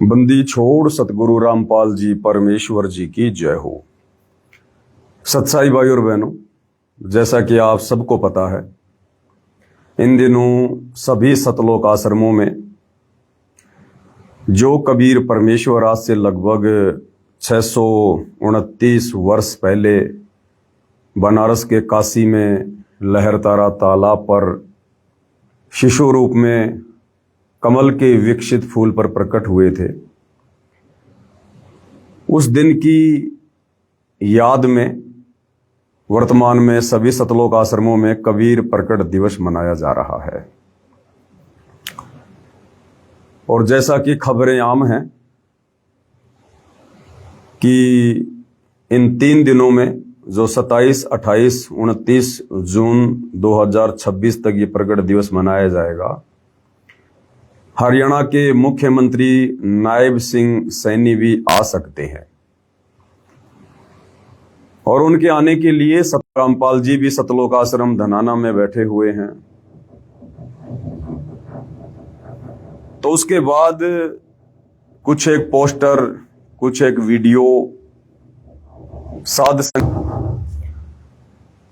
बंदी छोड़ सतगुरु रामपाल जी परमेश्वर जी की जय हो। सत्साई भाई और बहनों, जैसा कि आप सबको पता है, इन दिनों सभी सतलोक आश्रमों में जो कबीर परमेश्वर आज से लगभग 629 वर्ष पहले बनारस के काशी में लहरतारा तालाब पर शिशु रूप में कमल के विकसित फूल पर प्रकट हुए थे, उस दिन की याद में वर्तमान में सभी सतलोक आश्रमों में कबीर प्रकट दिवस मनाया जा रहा है। और जैसा कि खबरें आम हैं कि इन 3 दिनों में जो 27, 28, 29 जून 2026 तक ये प्रकट दिवस मनाया जाएगा, हरियाणा के मुख्यमंत्री नायब सिंह सैनी भी आ सकते हैं और उनके आने के लिए रामपाल जी भी सतलोक आश्रम धनाना में बैठे हुए हैं। तो उसके बाद कुछ एक पोस्टर, कुछ एक वीडियो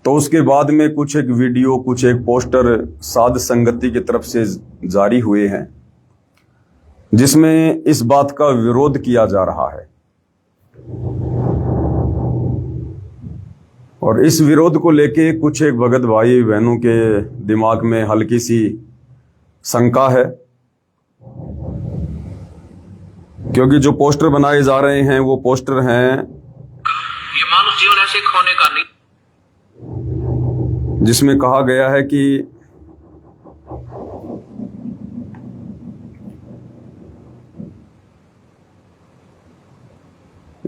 कुछ एक वीडियो, कुछ एक पोस्टर साध संगति की तरफ से जारी हुए हैं, जिसमें इस बात का विरोध किया जा रहा है। और इस विरोध को लेके कुछ एक भगत भाई बहनों के दिमाग में हल्की सी शंका है, क्योंकि जो पोस्टर बनाए जा रहे हैं वो पोस्टर हैं, ये मानव जीवन ऐसे खोने का नहीं, जिसमें कहा गया है कि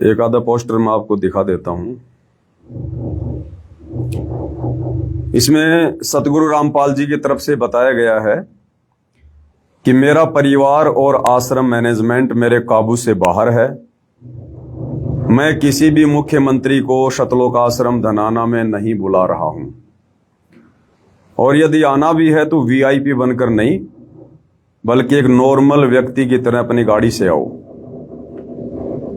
एक आधा पोस्टर मैं आपको दिखा देता हूं। इसमें सतगुरु रामपाल जी की तरफ से बताया गया है कि मेरा परिवार और आश्रम मैनेजमेंट मेरे काबू से बाहर है। मैं किसी भी मुख्यमंत्री को सतलोक आश्रम धनाना में नहीं बुला रहा हूं, और यदि आना भी है तो वीआईपी बनकर नहीं, बल्कि एक नॉर्मल व्यक्ति की तरह अपनी गाड़ी से आओ।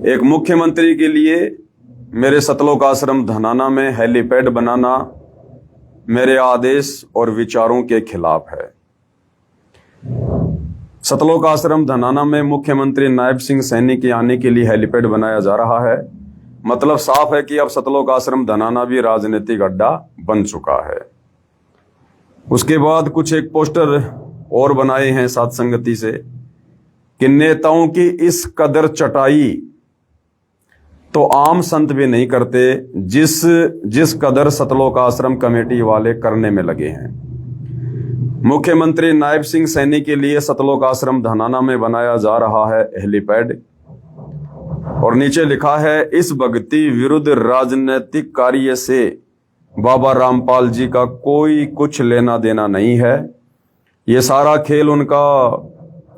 एक मुख्यमंत्री के लिए मेरे सतलोक आश्रम धनाना में हेलीपैड बनाना मेरे आदेश और विचारों के खिलाफ है। सतलोक आश्रम धनाना में मुख्यमंत्री नायब सिंह सैनी के आने के लिए हेलीपैड बनाया जा रहा है। मतलब साफ है कि अब सतलोक आश्रम धनाना भी राजनीतिक अड्डा बन चुका है। उसके बाद कुछ एक पोस्टर और बनाए हैं साध संगति से कि नेताओं की इस कदर चटाई तो आम संत भी नहीं करते, जिस कदर सतलोक आश्रम कमेटी वाले करने में लगे हैं। मुख्यमंत्री नायब सिंह सैनी के लिए सतलोक आश्रम धनाना में बनाया जा रहा है हेलीपैड, और नीचे लिखा है, इस भक्ति विरुद्ध राजनीतिक कार्य से बाबा रामपाल जी का कोई कुछ लेना देना नहीं है। ये सारा खेल उनका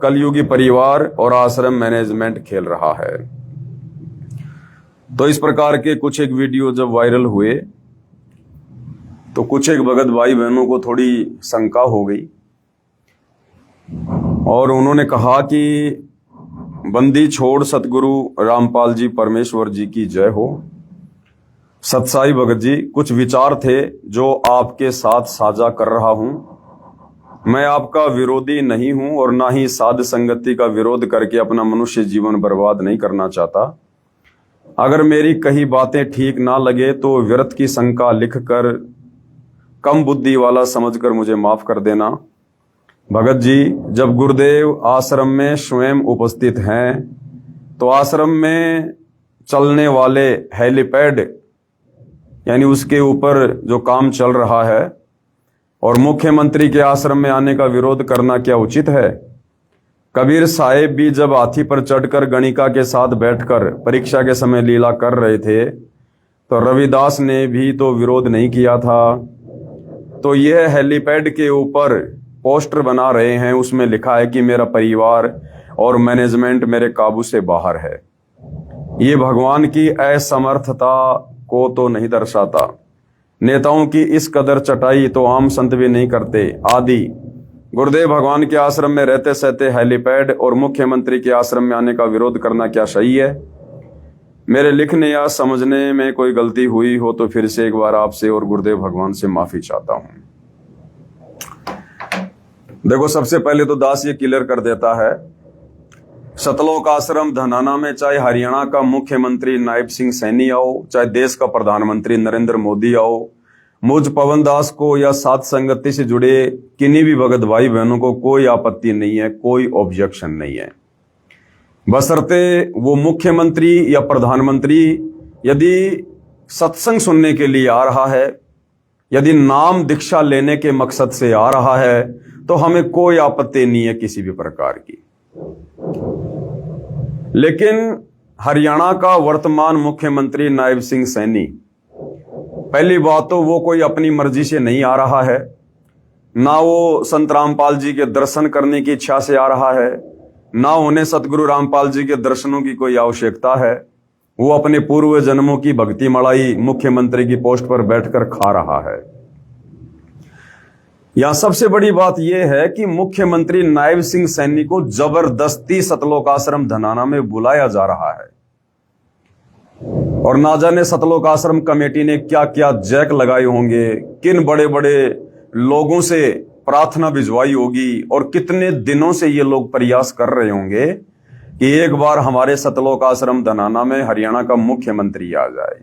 कलयुगी परिवार और आश्रम मैनेजमेंट खेल रहा है। तो इस प्रकार के कुछ एक वीडियो जब वायरल हुए तो कुछ एक भगत भाई बहनों को थोड़ी शंका हो गई, और उन्होंने कहा कि बंदी छोड़ सतगुरु रामपाल जी परमेश्वर जी की जय हो। सत्साई भगत जी, कुछ विचार थे जो आपके साथ साझा कर रहा हूं। मैं आपका विरोधी नहीं हूं और ना ही साध संगति का विरोध करके अपना मनुष्य जीवन बर्बाद नहीं करना चाहता। अगर मेरी कही बातें ठीक ना लगे तो व्यर्थ की शंका लिखकर कम बुद्धि वाला समझकर मुझे माफ कर देना। भगत जी, जब गुरुदेव आश्रम में स्वयं उपस्थित हैं तो आश्रम में चलने वाले हेलीपैड यानी उसके ऊपर जो काम चल रहा है, और मुख्यमंत्री के आश्रम में आने का विरोध करना क्या उचित है? कबीर साहेब भी जब हाथी पर चढ़कर गणिका के साथ बैठकर परीक्षा के समय लीला कर रहे थे तो रविदास ने भी तो विरोध नहीं किया था। तो यह हेलीपैड के ऊपर पोस्टर बना रहे हैं, उसमें लिखा है कि मेरा परिवार और मैनेजमेंट मेरे काबू से बाहर है। ये भगवान की असमर्थता को तो नहीं दर्शाता। नेताओं की इस कदर चटाई तो आम संत भी नहीं करते आदि गुरुदेव भगवान के आश्रम में रहते सहते हेलीपैड और मुख्यमंत्री के आश्रम में आने का विरोध करना क्या सही है? मेरे लिखने या समझने में कोई गलती हुई हो तो फिर से एक बार आपसे और गुरुदेव भगवान से माफी चाहता हूं। देखो, सबसे पहले तो दास ये क्लियर कर देता है, सतलोक आश्रम धनाना में चाहे हरियाणा का मुख्यमंत्री नायब सिंह सैनी आओ, चाहे देश का प्रधानमंत्री नरेंद्र मोदी आओ, मुझ पवन दास को या साथ संगति से जुड़े किन्हीं भी भगत भाई बहनों को कोई आपत्ति नहीं है, कोई ऑब्जेक्शन नहीं है, बशर्ते वो मुख्यमंत्री या प्रधानमंत्री यदि सत्संग सुनने के लिए आ रहा है, यदि नाम दीक्षा लेने के मकसद से आ रहा है, तो हमें कोई आपत्ति नहीं है किसी भी प्रकार की। लेकिन हरियाणा का वर्तमान मुख्यमंत्री नायब सिंह सैनी, पहली बात तो वो कोई अपनी मर्जी से नहीं आ रहा है, ना वो संत रामपाल जी के दर्शन करने की इच्छा से आ रहा है, ना उन्हें सतगुरु रामपाल जी के दर्शनों की कोई आवश्यकता है। वो अपने पूर्व जन्मों की भक्ति मलाई मुख्यमंत्री की पोस्ट पर बैठकर खा रहा है। यहां सबसे बड़ी बात यह है कि मुख्यमंत्री नायब सिंह सैनी को जबरदस्ती सतलोक आश्रम धनाना में बुलाया जा रहा है, और ना जाने सतलोक आश्रम कमेटी ने क्या क्या जैक लगाए होंगे, किन बड़े बड़े लोगों से प्रार्थना भिजवाई होगी, और कितने दिनों से ये लोग प्रयास कर रहे होंगे कि एक बार हमारे सतलोक आश्रम धनाना में हरियाणा का मुख्यमंत्री आ जाए।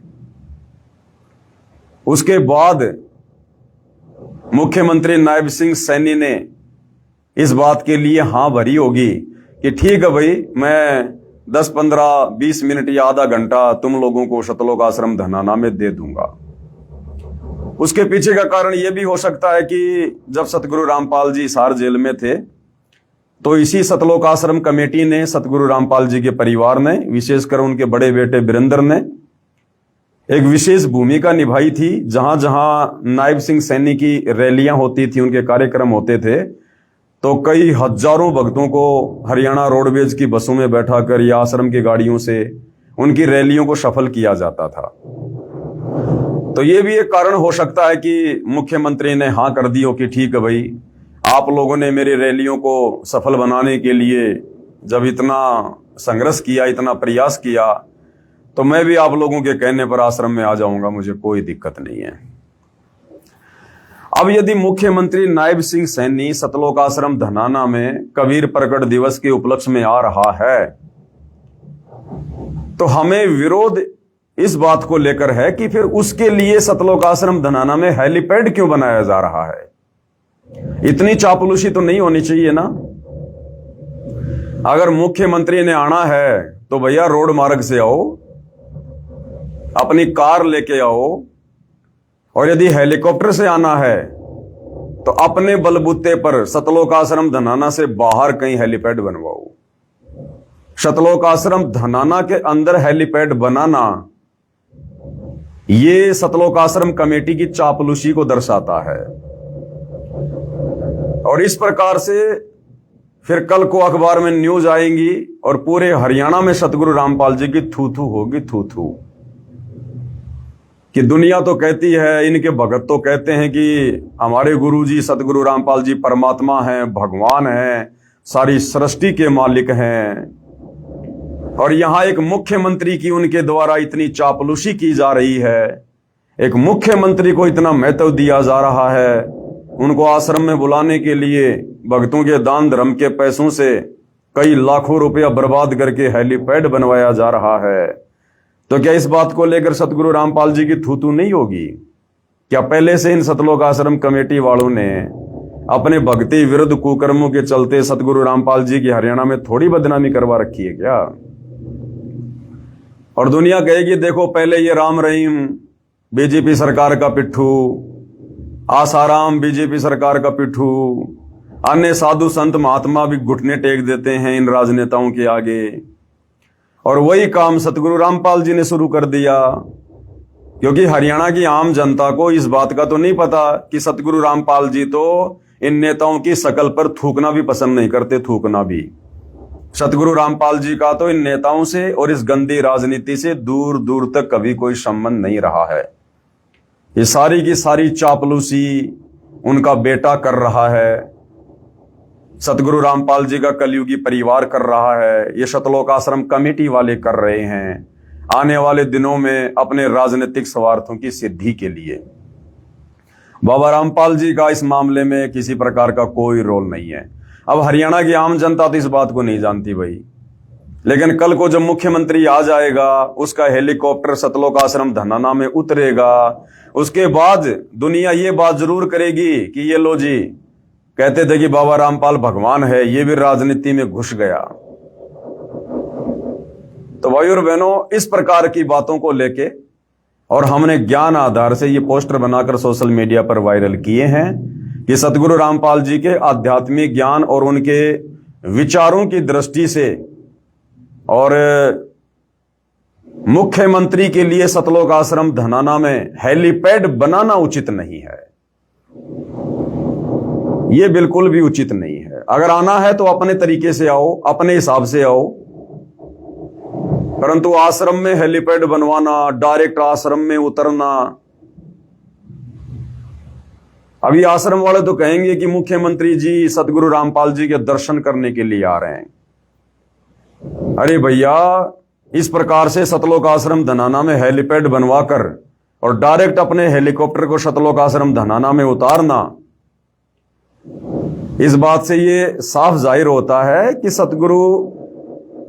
उसके बाद मुख्यमंत्री नायब सिंह सैनी ने इस बात के लिए हां भरी होगी कि ठीक है भाई, मैं 10, 15, 20 मिनट या आधा घंटा तुम लोगों को सतलोक आश्रम धनाना में दे दूंगा। उसके पीछे का कारण यह भी हो सकता है कि जब सतगुरु रामपाल जी हिसार जेल में थे, तो इसी सतलोक आश्रम कमेटी ने, सतगुरु रामपाल जी के परिवार ने, विशेषकर उनके बड़े बेटे वीरेंद्र ने एक विशेष भूमिका निभाई थी। जहां जहां नायब सिंह सैनी की रैलियां होती थी, उनके कार्यक्रम होते थे, तो कई हजारों भक्तों को हरियाणा रोडवेज की बसों में बैठाकर या आश्रम की गाड़ियों से उनकी रैलियों को सफल किया जाता था। तो ये भी एक कारण हो सकता है कि मुख्यमंत्री ने हां कर दी हो कि ठीक है भाई, आप लोगों ने मेरी रैलियों को सफल बनाने के लिए जब इतना संघर्ष किया, इतना प्रयास किया, तो मैं भी आप लोगों के कहने पर आश्रम में आ जाऊंगा, मुझे कोई दिक्कत नहीं है। अब यदि मुख्यमंत्री नायब सिंह सैनी सतलोक आश्रम धनाना में कबीर प्रकट दिवस के उपलक्ष्य में आ रहा है, तो हमें विरोध इस बात को लेकर है कि फिर उसके लिए सतलोक आश्रम धनाना में हेलीपैड क्यों बनाया जा रहा है? इतनी चापलूसी तो नहीं होनी चाहिए ना। अगर मुख्यमंत्री ने आना है तो भैया रोड मार्ग से आओ, अपनी कार लेके आओ, और यदि हेलीकॉप्टर से आना है तो अपने बलबूते पर सतलोक आश्रम धनाना से बाहर कहीं हेलीपैड बनवाओ। सतलोक आश्रम धनाना के अंदर हेलीपैड बनाना, ये सतलोक आश्रम कमेटी की चापलूसी को दर्शाता है। और इस प्रकार से फिर कल को अखबार में न्यूज आएंगी और पूरे हरियाणा में सतगुरु रामपाल जी की थू थू होगी, थू थू, कि दुनिया तो कहती है, इनके भगत तो कहते हैं कि हमारे गुरुजी सतगुरु रामपाल जी परमात्मा हैं, भगवान हैं, सारी सृष्टि के मालिक हैं, और यहां एक मुख्यमंत्री की उनके द्वारा इतनी चापलूसी की जा रही है, एक मुख्यमंत्री को इतना महत्व दिया जा रहा है, उनको आश्रम में बुलाने के लिए भक्तों के दान धर्म के पैसों से कई लाखों रुपया बर्बाद करके हेलीपैड बनवाया जा रहा है। तो क्या इस बात को लेकर सतगुरु रामपाल जी की थूथू नहीं होगी? क्या पहले से इन सतलोक आश्रम कमेटी वालों ने अपने भक्ति विरुद्ध कुकर्मों के चलते सतगुरु रामपाल जी की हरियाणा में थोड़ी बदनामी करवा रखी है क्या? और दुनिया कहेगी देखो, पहले ये राम रहीम बीजेपी सरकार का पिट्ठू, आसाराम बीजेपी सरकार का पिट्ठू, अन्य साधु संत महात्मा भी घुटने टेक देते हैं इन राजनेताओं के आगे, और वही काम सतगुरु रामपाल जी ने शुरू कर दिया। क्योंकि हरियाणा की आम जनता को इस बात का तो नहीं पता कि सतगुरु रामपाल जी तो इन नेताओं की शकल पर थूकना भी पसंद नहीं करते, थूकना भी। सतगुरु रामपाल जी का तो इन नेताओं से और इस गंदी राजनीति से दूर दूर तक कभी कोई संबंध नहीं रहा है। ये सारी की सारी चापलूसी उनका बेटा कर रहा है, सतगुरु रामपाल जी का कलयुगी परिवार कर रहा है, ये सतलोक आश्रम कमेटी वाले कर रहे हैं आने वाले दिनों में अपने राजनीतिक स्वार्थों की सिद्धि के लिए। बाबा रामपाल जी का इस मामले में किसी प्रकार का कोई रोल नहीं है। अब हरियाणा की आम जनता तो इस बात को नहीं जानती भाई, लेकिन कल को जब मुख्यमंत्री आ जाएगा, उसका हेलीकॉप्टर सतलोक आश्रम धनाना में उतरेगा, उसके बाद दुनिया ये बात जरूर करेगी कि ये लो जी, कहते थे कि बाबा रामपाल भगवान है, ये भी राजनीति में घुस गया। तो भाई और बहनों, इस प्रकार की बातों को लेके और हमने ज्ञान आधार से ये पोस्टर बनाकर सोशल मीडिया पर वायरल किए हैं कि सतगुरु रामपाल जी के आध्यात्मिक ज्ञान और उनके विचारों की दृष्टि से और मुख्यमंत्री के लिए सतलोक आश्रम धनाना में हेलीपैड बनाना उचित नहीं है। यह बिल्कुल भी उचित नहीं है। अगर आना है तो अपने तरीके से आओ, अपने हिसाब से आओ, परंतु आश्रम में हेलीपैड बनवाना, डायरेक्ट आश्रम में उतरना, अभी आश्रम वाले तो कहेंगे कि मुख्यमंत्री जी सतगुरु रामपाल जी के दर्शन करने के लिए आ रहे हैं। अरे भैया, इस प्रकार से सतलोक आश्रम धनाना में हेलीपैड बनवाकर और डायरेक्ट अपने हेलीकॉप्टर को सतलोक आश्रम धनाना में उतारना, इस बात से ये साफ जाहिर होता है कि सतगुरु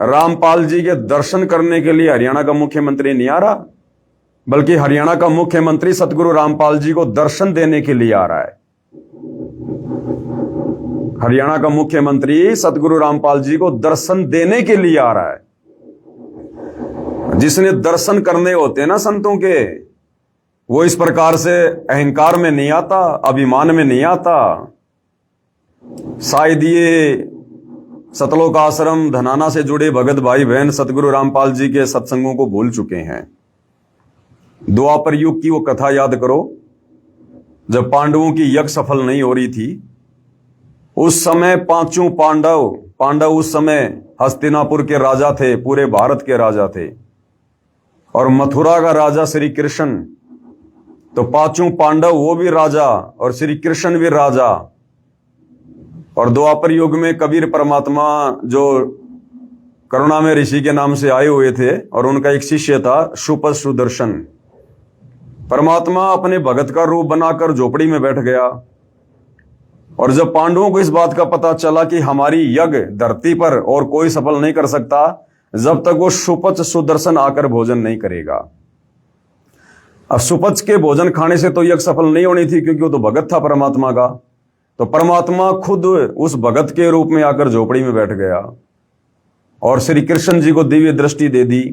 रामपाल जी के दर्शन करने के लिए हरियाणा का मुख्यमंत्री नहीं आ रहा, बल्कि हरियाणा का मुख्यमंत्री सतगुरु रामपाल जी को दर्शन देने के लिए आ रहा है। हरियाणा का मुख्यमंत्री सतगुरु रामपाल जी को दर्शन देने के लिए आ रहा है। जिसने दर्शन करने होते हैं ना संतों के, वो इस प्रकार से अहंकार में नहीं आता, अभिमान में नहीं आता। शायद ये सतलोक आश्रम धनाना से जुड़े भगत भाई बहन सतगुरु रामपाल जी के सत्संगों को भूल चुके हैं। द्वापर युग की वो कथा याद करो, जब पांडवों की यज्ञ सफल नहीं हो रही थी, उस समय पांचों पांडव उस समय हस्तिनापुर के राजा थे, पूरे भारत के राजा थे, और मथुरा का राजा श्री कृष्ण। तो पांचों पांडव वो भी राजा और श्री कृष्ण भी राजा। और द्वापर युग में कबीर परमात्मा जो करुणा में ऋषि के नाम से आए हुए थे, और उनका एक शिष्य था शुपथ सुदर्शन। परमात्मा अपने भगत का रूप बनाकर झोपड़ी में बैठ गया, और जब पांडवों को इस बात का पता चला कि हमारी यज्ञ धरती पर और कोई सफल नहीं कर सकता जब तक वो शुपथ सुदर्शन आकर भोजन नहीं करेगा। अब सुपथ के भोजन खाने से तो यज्ञ सफल नहीं होनी थी, क्योंकि वो तो भगत था परमात्मा का। तो परमात्मा खुद उस भगत के रूप में आकर झोपड़ी में बैठ गया और श्री कृष्ण जी को दिव्य दृष्टि दे दी।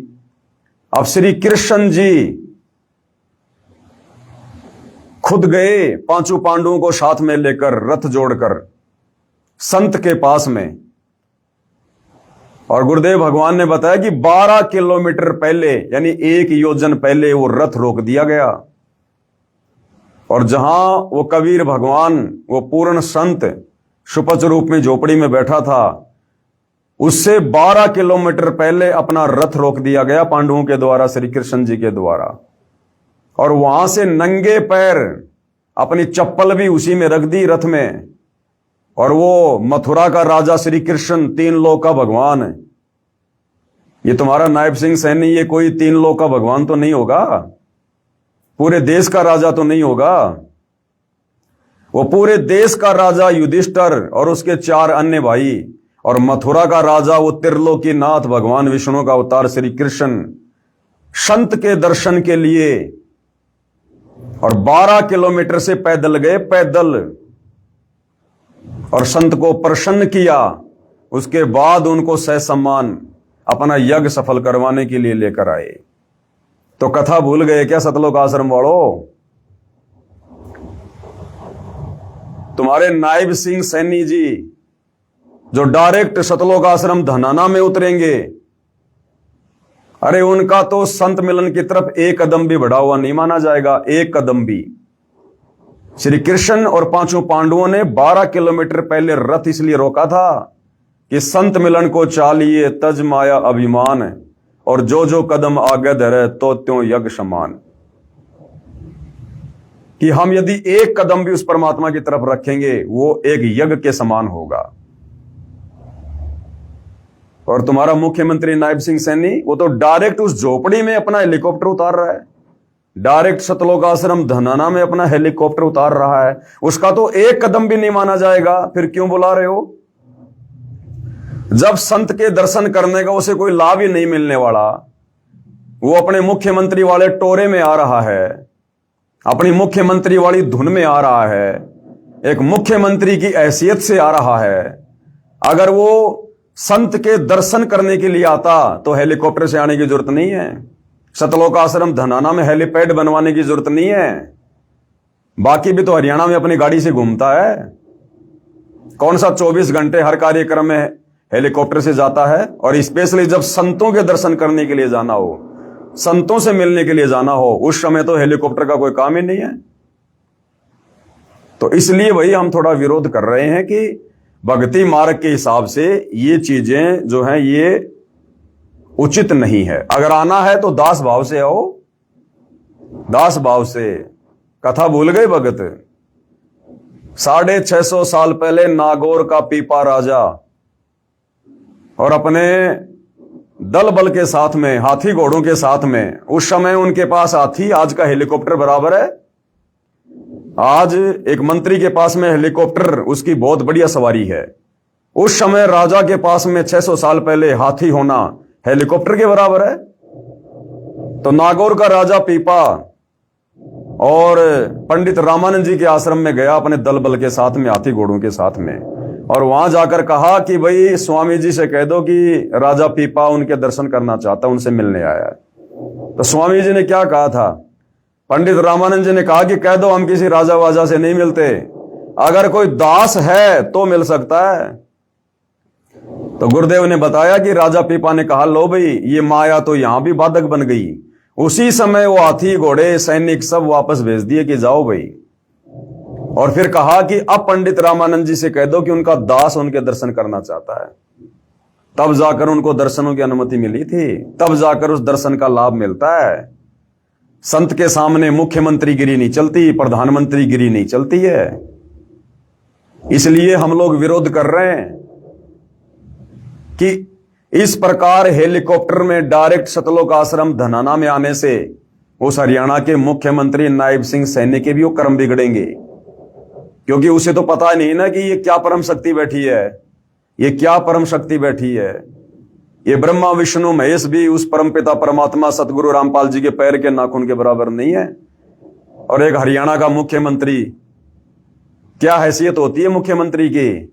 अब श्री कृष्ण जी खुद गए पांचों पांडवों को साथ में लेकर रथ जोड़कर संत के पास में, और गुरुदेव भगवान ने बताया कि 12 किलोमीटर पहले, यानी 1 योजन पहले वो रथ रोक दिया गया। और जहां वो कबीर भगवान, वो पूर्ण संत शुपथ रूप में झोपड़ी में बैठा था, उससे 12 किलोमीटर पहले अपना रथ रोक दिया गया पांडवों के द्वारा, श्री कृष्ण जी के द्वारा। और वहां से नंगे पैर अपनी चप्पल भी उसी में रख दी रथ में। और वो मथुरा का राजा श्री कृष्ण, 3 लोक का भगवान है। ये तुम्हारा नायब सिंह सैनी ये कोई 3 लोक का भगवान तो नहीं होगा, पूरे देश का राजा तो नहीं होगा। वो पूरे देश का राजा युधिष्ठिर और उसके 4 अन्य भाई, और मथुरा का राजा वो त्रिलोकी नाथ भगवान विष्णु का अवतार श्री कृष्ण, संत के दर्शन के लिए और 12 किलोमीटर से पैदल गए, पैदल, और संत को प्रसन्न किया। उसके बाद उनको सहसम्मान अपना यज्ञ सफल करवाने के लिए लेकर आए। तो कथा भूल गए क्या सतलोक आश्रम वालों? तुम्हारे नायब सिंह सैनी जी जो डायरेक्ट सतलोक आश्रम धनाना में उतरेंगे, अरे उनका तो संत मिलन की तरफ 1 कदम भी बढ़ा हुआ नहीं माना जाएगा, 1 कदम भी। श्री कृष्ण और पांचों पांडवों ने 12 किलोमीटर पहले रथ इसलिए रोका था कि संत मिलन को चालिए तज माया अभिमान, और जो जो कदम आगे धरे तो त्यों यज्ञ समान। कि हम यदि 1 कदम भी उस परमात्मा की तरफ रखेंगे वो एक यज्ञ के समान होगा। और तुम्हारा मुख्यमंत्री नायब सिंह सैनी वो तो डायरेक्ट उस झोपड़ी में अपना हेलीकॉप्टर उतार रहा है, डायरेक्ट सतलोक आश्रम धनाना में अपना हेलीकॉप्टर उतार रहा है। उसका तो एक कदम भी नहीं माना जाएगा, फिर क्यों बुला रहे हो? जब संत के दर्शन करने का उसे कोई लाभ ही नहीं मिलने वाला, वो अपने मुख्यमंत्री वाले टोरे में आ रहा है, अपनी मुख्यमंत्री वाली धुन में आ रहा है, एक मुख्यमंत्री की हैसियत से आ रहा है। अगर वो संत के दर्शन करने के लिए आता तो हेलीकॉप्टर से आने की जरूरत नहीं है, सतलोक आश्रम धनाना में हेलीपैड बनवाने की जरूरत नहीं है। बाकी भी तो हरियाणा में अपनी गाड़ी से घूमता है, कौन सा 24 घंटे हर कार्यक्रम में हेलीकॉप्टर से जाता है? और स्पेशली जब संतों के दर्शन करने के लिए जाना हो, संतों से मिलने के लिए जाना हो, उस समय तो हेलीकॉप्टर का कोई काम ही नहीं है। तो इसलिए भाई हम थोड़ा विरोध कर रहे हैं कि भक्ति मार्ग के हिसाब से ये चीजें जो हैं ये उचित नहीं है। अगर आना है तो दास भाव से आओ, दास भाव से। कथा भूल गए भगत? 650 साल पहले नागौर का पीपा राजा और अपने दल बल के साथ में, हाथी घोड़ों के साथ में, उस समय उनके पास हाथी आज का हेलीकॉप्टर बराबर है। आज एक मंत्री के पास में हेलीकॉप्टर, उसकी बहुत बढ़िया सवारी है। उस समय राजा के पास में 600 साल पहले हाथी होना हेलीकॉप्टर के बराबर है। तो नागौर का राजा पीपा और पंडित रामानंद जी के आश्रम में गया अपने दल बल के साथ में, हाथी घोड़ों के साथ में, और वहां जाकर कहा कि भाई स्वामी जी से कह दो कि राजा पीपा उनके दर्शन करना चाहता, उनसे मिलने आया है। तो स्वामी जी ने क्या कहा था? पंडित रामानंद जी ने कहा कि कह दो हम किसी राजा वाजा से नहीं मिलते, अगर कोई दास है तो मिल सकता है। तो गुरुदेव ने बताया कि राजा पीपा ने कहा लो भाई ये माया तो यहां भी बाधक बन गई। उसी समय वो हाथी घोड़े सैनिक सब वापस भेज दिए कि जाओ भाई। और फिर कहा कि अब पंडित रामानंद जी से कह दो कि उनका दास उनके दर्शन करना चाहता है। तब जाकर उनको दर्शनों की अनुमति मिली थी, तब जाकर उस दर्शन का लाभ मिलता है। संत के सामने मुख्यमंत्री गिरी नहीं चलती, प्रधानमंत्री गिरी नहीं चलती है। इसलिए हम लोग विरोध कर रहे हैं कि इस प्रकार हेलीकॉप्टर में डायरेक्ट सतलोक आश्रम धनाना में आने से उस हरियाणा के मुख्यमंत्री नायब सिंह सैनी के भी वो कर्म बिगड़ेंगे, क्योंकि उसे तो पता नहीं ना कि ये क्या परम शक्ति बैठी है, ये क्या परम शक्ति बैठी है। ये ब्रह्मा विष्णु महेश भी उस परमपिता परमात्मा सतगुरु रामपाल जी के पैर के नाखून के बराबर नहीं है। और एक हरियाणा का मुख्यमंत्री, क्या हैसियत होती है मुख्यमंत्री की,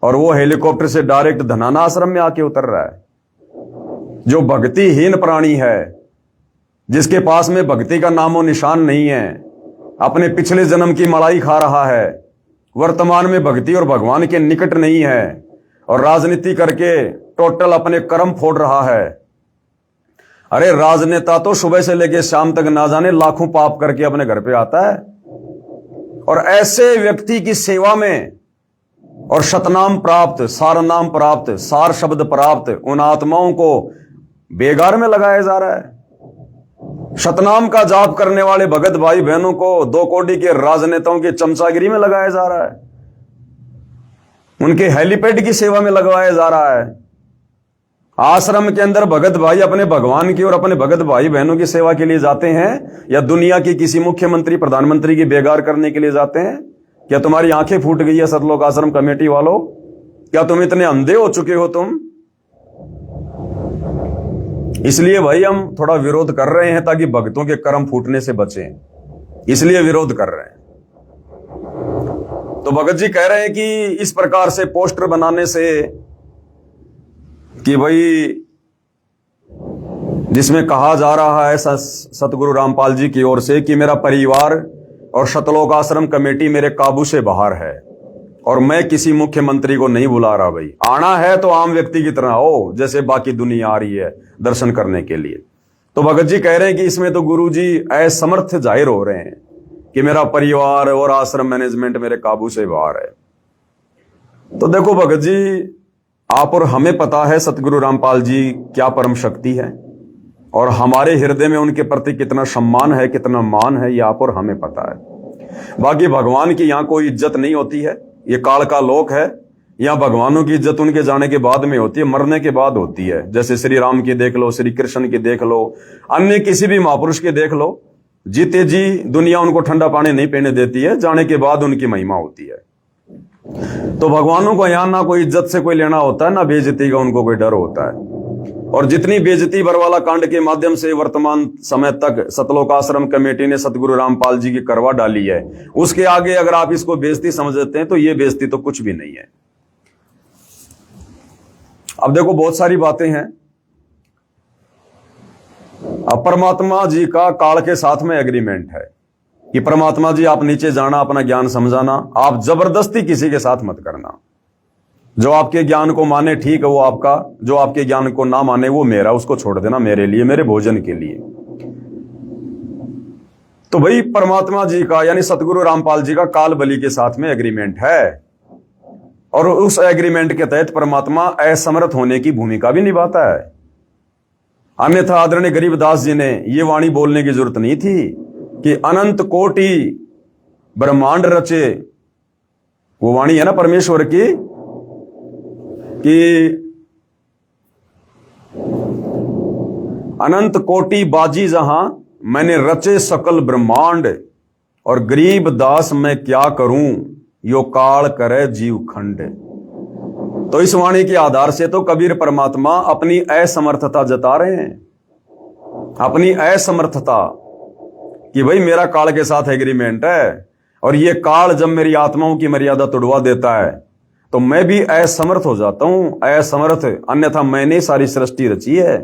और वो हेलीकॉप्टर से डायरेक्ट धनाना आश्रम में आके उतर रहा है। जो भक्तिहीन प्राणी है, जिसके पास में भक्ति का नामो निशान नहीं है, अपने पिछले जन्म की मलाई खा रहा है, वर्तमान में भक्ति और भगवान के निकट नहीं है, और राजनीति करके टोटल अपने कर्म फोड़ रहा है। अरे राजनेता तो सुबह से लेकर शाम तक ना जाने लाखों पाप करके अपने घर पे आता है, और ऐसे व्यक्ति की सेवा में और शतनाम प्राप्त, सार नाम प्राप्त, सार शब्द प्राप्त उन आत्माओं को बेगार में लगाया जा रहा है। शतनाम का जाप करने वाले भगत भाई बहनों को 2 कोटी के राजनेताओं की चमचागिरी में लगाया जा रहा है, उनके हेलीपैड की सेवा में लगवाया जा रहा है। आश्रम के अंदर भगत भाई अपने भगवान की और अपने भगत भाई बहनों की सेवा के लिए जाते हैं, या दुनिया की किसी मुख्यमंत्री प्रधानमंत्री की बेगार करने के लिए जाते हैं? क्या तुम्हारी आंखें फूट गई है सतलोक आश्रम कमेटी वालों? क्या तुम इतने अंधे हो चुके हो तुम? इसलिए भाई हम थोड़ा विरोध कर रहे हैं ताकि भक्तों के कर्म फूटने से बचें, इसलिए विरोध कर रहे हैं। तो भगत जी कह रहे हैं कि इस प्रकार से पोस्टर बनाने से कि भाई जिसमें कहा जा रहा है सतगुरु रामपाल जी की ओर से कि मेरा परिवार और सतलोक आश्रम कमेटी मेरे काबू से बाहर है और मैं किसी मुख्यमंत्री को नहीं बुला रहा। भाई आना है तो आम व्यक्ति की तरह आओ, जैसे बाकी दुनिया आ रही है दर्शन करने के लिए। तो भगत जी कह रहे हैं कि इसमें तो गुरु जी असमर्थ जाहिर हो रहे हैं कि मेरा परिवार और आश्रम मैनेजमेंट मेरे काबू से बाहर है। तो देखो भगत जी, आप और हमें पता है सतगुरु रामपाल जी क्या परम शक्ति है, और हमारे हृदय में उनके प्रति कितना सम्मान है, कितना मान है, ये आप और हमें पता है। बाकी भगवान की यहां कोई इज्जत नहीं होती है, ये काल का लोक है। यहाँ भगवानों की इज्जत उनके जाने के बाद में होती है, मरने के बाद होती है। जैसे श्री राम की देख लो, श्री कृष्ण की देख लो, अन्य किसी भी महापुरुष के देख लो, जीते जी दुनिया उनको ठंडा पानी नहीं पीने देती है, जाने के बाद उनकी महिमा होती है। तो भगवानों को यहाँ ना कोई इज्जत से कोई लेना होता है, ना बेइज्जती का उनको कोई डर होता है। और जितनी बेइज्जती बरवाला कांड के माध्यम से वर्तमान समय तक सतलोक आश्रम कमेटी ने सतगुरु रामपाल जी की करवा डाली है, उसके आगे अगर आप इसको बेइज्जती समझते हैं तो ये बेइज्जती तो कुछ भी नहीं है। अब देखो बहुत सारी बातें हैं। अब परमात्मा जी का काल के साथ में एग्रीमेंट है कि परमात्मा जी आप नीचे जाना, अपना ज्ञान समझाना, आप जबरदस्ती किसी के साथ मत करना। जो आपके ज्ञान को माने ठीक है वो आपका, जो आपके ज्ञान को ना माने वो मेरा, उसको छोड़ देना मेरे लिए, मेरे भोजन के लिए। तो भाई परमात्मा जी का यानी सतगुरु रामपाल जी का काल बलि के साथ में एग्रीमेंट है, और उस एग्रीमेंट के तहत परमात्मा असमर्थ होने की भूमिका भी निभाता है। अन्यथा आदरणीय गरीबदास जी ने यह वाणी बोलने की जरूरत नहीं थी कि अनंत कोटि ब्रह्मांड रचे। वो वाणी है ना परमेश्वर की कि अनंत कोटि बाजी जहां मैंने रचे सकल ब्रह्मांड, और गरीब दास मैं क्या करूं यो काल करे जीव खंड। तो इस वाणी के आधार से तो कबीर परमात्मा अपनी असमर्थता जता रहे हैं, अपनी असमर्थता कि भाई मेरा काल के साथ एग्रीमेंट है, और ये काल जब मेरी आत्माओं की मर्यादा तोड़वा देता है तो मैं भी असमर्थ हो जाता हूं, असमर्थ। अन्यथा मैंने सारी सृष्टि रची है,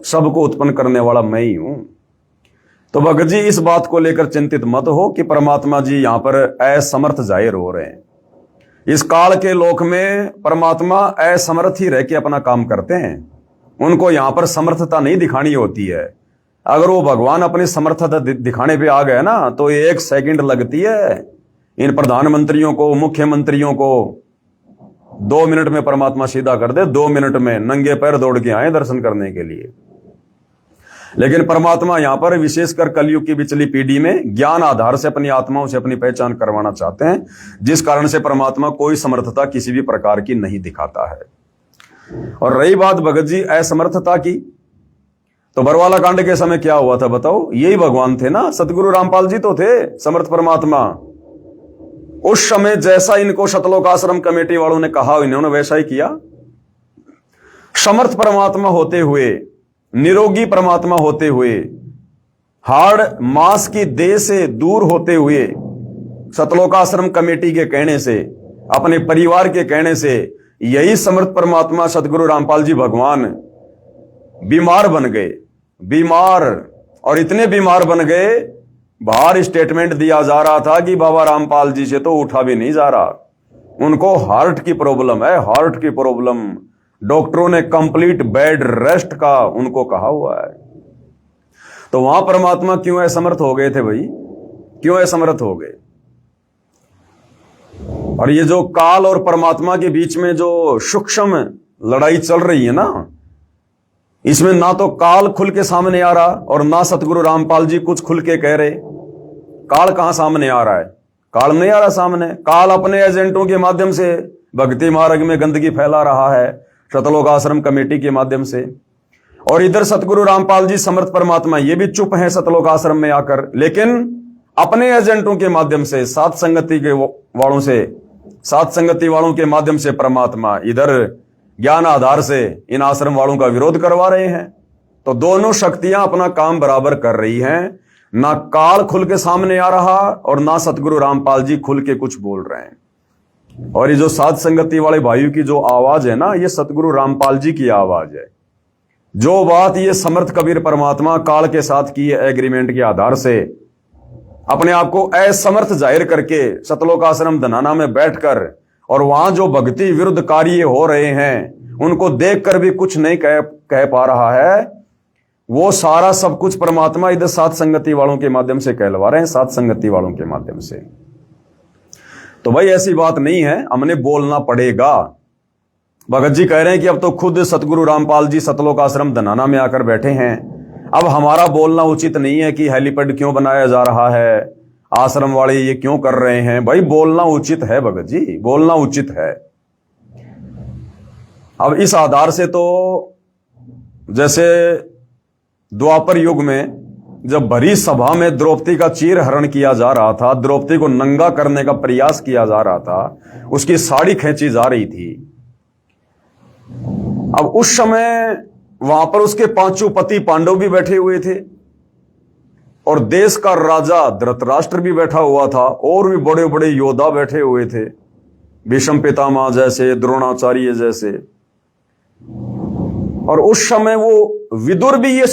सबको उत्पन्न करने वाला मैं ही हूं। तो भगत जी इस बात को लेकर चिंतित मत हो कि परमात्मा जी यहां पर असमर्थ जाहिर हो रहे हैं। इस काल के लोक में परमात्मा असमर्थ ही रह के अपना काम करते हैं, उनको यहां पर समर्थता नहीं दिखानी होती है। अगर वो भगवान अपनी समर्थता दिखाने पे आ गए ना तो 1 सेकंड लगती है। इन प्रधानमंत्रियों को, मुख्यमंत्रियों को 2 मिनट में परमात्मा सीधा कर दे, 2 मिनट में नंगे पैर दौड़ के आए दर्शन करने के लिए। लेकिन परमात्मा यहां पर विशेषकर कलयुग की पिछली पीढ़ी में ज्ञान आधार से अपनी आत्माओं से अपनी पहचान करवाना चाहते हैं, जिस कारण से परमात्मा कोई समर्थता किसी भी प्रकार की नहीं दिखाता है। और रही बात भगत जी असमर्थता की, तो बरवाला कांड के समय क्या हुआ था बताओ? यही भगवान थे ना, सतगुरु रामपाल जी तो थे समर्थ परमात्मा। उस समय जैसा इनको सतलोक आश्रम कमेटी वालों ने कहा इन्होंने वैसा ही किया। समर्थ परमात्मा होते हुए, निरोगी परमात्मा होते हुए, हाड़ मांस की देह से दूर होते हुए, सतलोक आश्रम कमेटी के कहने से, अपने परिवार के कहने से, यही समर्थ परमात्मा सतगुरु रामपाल जी भगवान बीमार बन गए। बीमार, और इतने बीमार बन गए, बाहर स्टेटमेंट दिया जा रहा था कि बाबा रामपाल जी से तो उठा भी नहीं जा रहा, उनको हार्ट की प्रॉब्लम है, हार्ट की प्रॉब्लम। डॉक्टरों ने कंप्लीट बेड रेस्ट का उनको कहा हुआ है। तो वहां परमात्मा क्यों असमर्थ हो गए थे भाई? क्यों असमर्थ हो गए? और ये जो काल और परमात्मा के बीच में जो सूक्ष्म लड़ाई चल रही है ना, इसमें ना तो काल खुल के सामने आ रहा और ना सतगुरु रामपाल जी कुछ खुल के कह रहे। काल कहां सामने आ रहा है? काल नहीं आ रहा सामने। काल अपने एजेंटों के माध्यम से भक्ति मार्ग में गंदगी फैला रहा है, सतलोक आश्रम कमेटी के माध्यम से। और इधर सतगुरु रामपाल जी समर्थ परमात्मा ये भी चुप हैं सतलोक आश्रम में आकर, लेकिन अपने एजेंटों के माध्यम से, साथ संगति के वालों से, साथ संगति वालों के माध्यम से परमात्मा इधर ज्ञान आधार से इन आश्रम वालों का विरोध करवा रहे हैं। तो दोनों शक्तियां अपना काम बराबर कर रही हैं। ना काल खुल के सामने आ रहा और ना सतगुरु रामपाल जी खुल के कुछ बोल रहे हैं। और ये जो साध संगति वाले भाइयों की जो आवाज है ना, ये सतगुरु रामपाल जी की आवाज है। जो बात ये समर्थ कबीर परमात्मा काल के साथ की एग्रीमेंट के आधार से अपने आप को असमर्थ जाहिर करके सतलोक आश्रम धनाना में बैठकर, और वहां जो भक्ति विरुद्ध कार्य हो रहे हैं उनको देखकर भी कुछ नहीं कह पा रहा है, वो सारा सब कुछ परमात्मा इधर साथ संगति वालों के माध्यम से कहलवा रहे हैं, साथ संगति वालों के माध्यम से। तो भाई ऐसी बात नहीं है, हमने बोलना पड़ेगा। भगत जी कह रहे हैं कि अब तो खुद सतगुरु रामपाल जी सतलोक आश्रम धनाना में आकर बैठे हैं, अब हमारा बोलना उचित नहीं है कि हेलीपैड क्यों बनाया जा रहा है, आश्रम वाले ये क्यों कर रहे हैं। भाई बोलना उचित है भगत जी, बोलना उचित है। अब इस आधार से तो जैसे द्वापर युग में जब भरी सभा में द्रौपदी का चीर हरण किया जा रहा था, द्रौपदी को नंगा करने का प्रयास किया जा रहा था, उसकी साड़ी खींची जा रही थी। अब उस समय वहां पर उसके पांचों पति पांडव भी बैठे हुए थे और देश का राजा धृतराष्ट्र भी बैठा हुआ था और भी बड़े बड़े योद्धा बैठे हुए थे, भीष्म पितामह जैसे, द्रोणाचार्य जैसे। और उस समय वो विदुर भी ये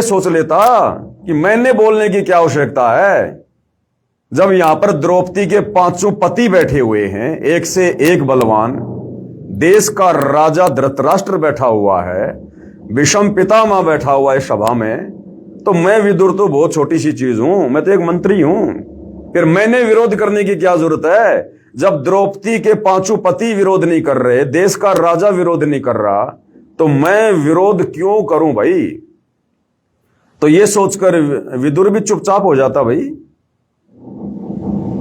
सोच लेता कि मैंने बोलने की क्या आवश्यकता है, जब यहां पर द्रौपदी के पांचों पति बैठे हुए हैं, एक से एक बलवान, देश का राजा धृतराष्ट्र बैठा हुआ है, भीष्म पितामह बैठा हुआ है सभा में, तो मैं विदुर तो बहुत छोटी सी चीज हूं, मैं तो एक मंत्री हूं, फिर मैंने विरोध करने की क्या जरूरत है? जब द्रौपदी के पांचों पति विरोध नहीं कर रहे, देश का राजा विरोध नहीं कर रहा, तो मैं विरोध क्यों करूं भाई? तो ये सोचकर विदुर भी चुपचाप हो जाता भाई।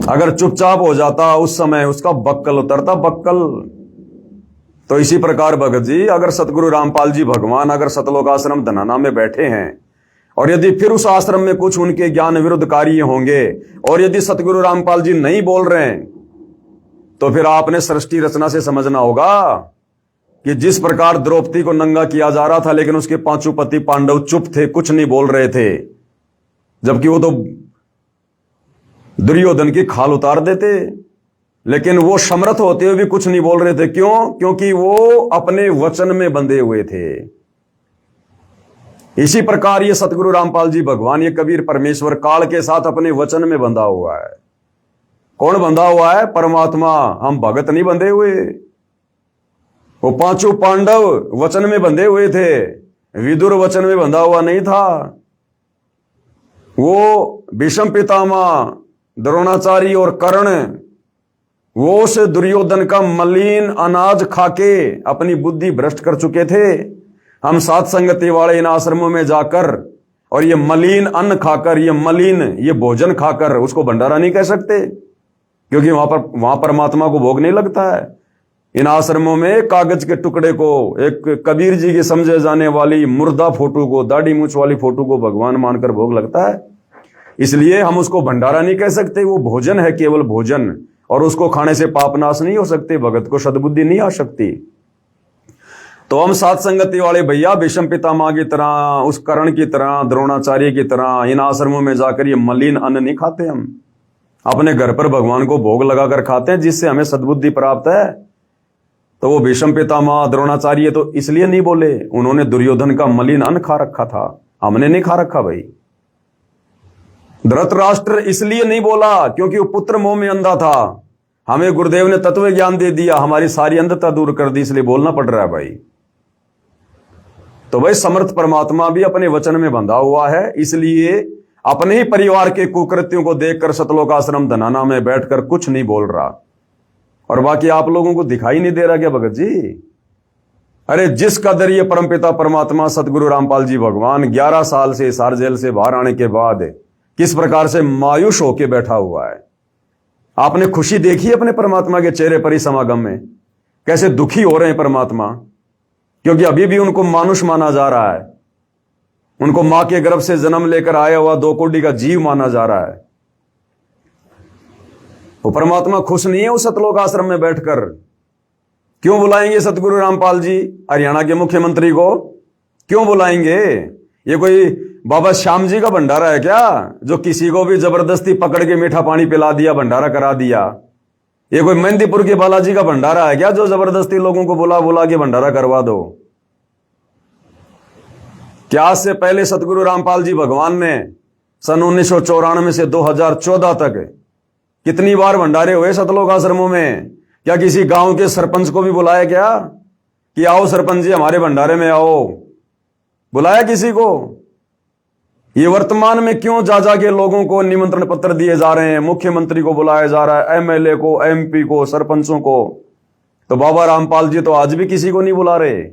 अगर चुपचाप हो जाता उस समय उसका बक्कल उतरता, बक्कल। तो इसी प्रकार भगत जी, अगर सतगुरु रामपाल जी भगवान अगर सतलोक आश्रम धनाना में बैठे हैं और यदि फिर उस आश्रम में कुछ उनके ज्ञान विरुद्ध कार्य होंगे और यदि सतगुरु रामपाल जी नहीं बोल रहे हैं, तो फिर आपने सृष्टि रचना से समझना होगा कि जिस प्रकार द्रौपदी को नंगा किया जा रहा था, लेकिन उसके पांचों पति पांडव चुप थे, कुछ नहीं बोल रहे थे, जबकि वो तो दुर्योधन की खाल उतार देते, लेकिन वो समर्थ होते हुए भी कुछ नहीं बोल रहे थे। क्यों? क्योंकि वो अपने वचन में बंधे हुए थे। इसी प्रकार ये सतगुरु रामपाल जी भगवान, ये कबीर परमेश्वर काल के साथ अपने वचन में बंधा हुआ है। कौन बंधा हुआ है? परमात्मा। हम भगत नहीं बंधे हुए। वो पांचों पांडव वचन में बंधे हुए थे, विदुर वचन में बंधा हुआ नहीं था। वो भीष्म पितामह, द्रोणाचार्य और कर्ण, वो उस दुर्योधन का मलिन अनाज खाके अपनी बुद्धि भ्रष्ट कर चुके थे। हम सात संगति वाले इन आश्रमों में जाकर और ये मलिन अन्न खाकर, ये मलिन ये भोजन खाकर उसको भंडारा नहीं कह सकते, क्योंकि वहां परमात्मा को भोग नहीं लगता है। इन आश्रमों में कागज के टुकड़े को, एक कबीर जी की समझे जाने वाली मुर्दा फोटो को, दाढ़ी मूछ वाली फोटो को भगवान मानकर भोग लगता है। इसलिए हम उसको भंडारा नहीं कह सकते, वो भोजन है, केवल भोजन, और उसको खाने से पाप नाश नहीं हो सकते, भगत को सद्बुद्धि नहीं आ सकती। तो हम सात संगति वाले भैया भीष्म पितामह की तरह, उस कर्ण की तरह, द्रोणाचार्य की तरह इन आश्रमों में जाकर ये मलिन अन्न नहीं खाते। हम अपने घर पर भगवान को भोग लगाकर खाते हैं, जिससे हमें सद्बुद्धि प्राप्त है। तो वो भीष्म पितामह, द्रोणाचार्य तो इसलिए नहीं बोले, उन्होंने दुर्योधन का मलिन अन्न खा रखा था, हमने नहीं खा रखा भाई। धृतराष्ट्र इसलिए नहीं बोला क्योंकि वो पुत्र मोह में अंधा था, हमें गुरुदेव ने तत्व ज्ञान दे दिया, हमारी सारी अंधता दूर कर दी, इसलिए बोलना पड़ रहा है भाई। तो भाई समर्थ परमात्मा भी अपने वचन में बंधा हुआ है, इसलिए अपने ही परिवार के कुकृत्यों को देखकर सतलोक आश्रम धनाना में बैठकर कुछ नहीं बोल रहा। और बाकी आप लोगों को दिखाई नहीं दे रहा क्या भगत जी? अरे जिस कदर ये परमपिता परमात्मा सतगुरु रामपाल जी भगवान 11 साल से हिसार जेल से बाहर आने के बाद किस प्रकार से मायूस होके बैठा हुआ है। आपने खुशी देखी अपने परमात्मा के चेहरे पर ही समागम में? कैसे दुखी हो रहे हैं परमात्मा, क्योंकि अभी भी उनको मानुष माना जा रहा है, उनको मां के गर्भ से जन्म लेकर आया हुआ 2 कोटि का जीव माना जा रहा है। वो परमात्मा खुश नहीं है उस सतलोक आश्रम में बैठकर। क्यों बुलाएंगे सतगुरु रामपाल जी हरियाणा के मुख्यमंत्री को? क्यों बुलाएंगे? ये कोई बाबा श्याम जी का भंडारा है क्या, जो किसी को भी जबरदस्ती पकड़ के मीठा पानी पिला दिया, भंडारा करा दिया? ये कोई मेहंदीपुर के बालाजी का भंडारा है क्या, जो जबरदस्ती लोगों को बुला बुला के भंडारा करवा दो? क्या आज से पहले सतगुरु रामपाल जी भगवान ने सन 1994 से 2014 तक कितनी बार भंडारे हुए सतलोक आश्रमों में? क्या किसी गांव के सरपंच को भी बुलाया क्या कि आओ सरपंच जी हमारे भंडारे में आओ? बुलाया किसी को? ये वर्तमान में क्यों जा के लोगों को निमंत्रण पत्र दिए जा रहे हैं, मुख्यमंत्री को बुलाया जा रहा है, एमएलए को, एमपी को, सरपंचों को? तो बाबा रामपाल जी तो आज भी किसी को नहीं बुला रहे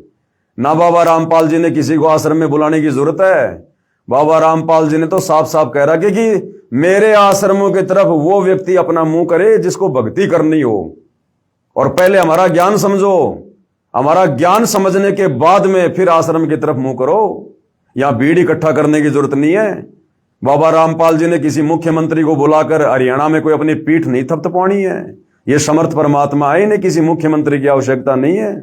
ना। बाबा रामपाल जी ने किसी को आश्रम में बुलाने की जरूरत है? बाबा रामपाल जी ने तो साफ साफ कह रहा कि मेरे आश्रमों की तरफ वो व्यक्ति अपना मुंह करे जिसको भक्ति करनी हो, और पहले हमारा ज्ञान समझो। हमारा ज्ञान समझने के बाद में फिर आश्रम की तरफ मुंह करो। यहां भीड़ इकट्ठा करने की जरूरत नहीं है। बाबा रामपाल जी ने किसी मुख्यमंत्री को बुलाकर हरियाणा में कोई अपनी पीठ नहीं थपथपानी है। ये समर्थ परमात्मा है, इन्हें किसी मुख्यमंत्री की आवश्यकता नहीं है।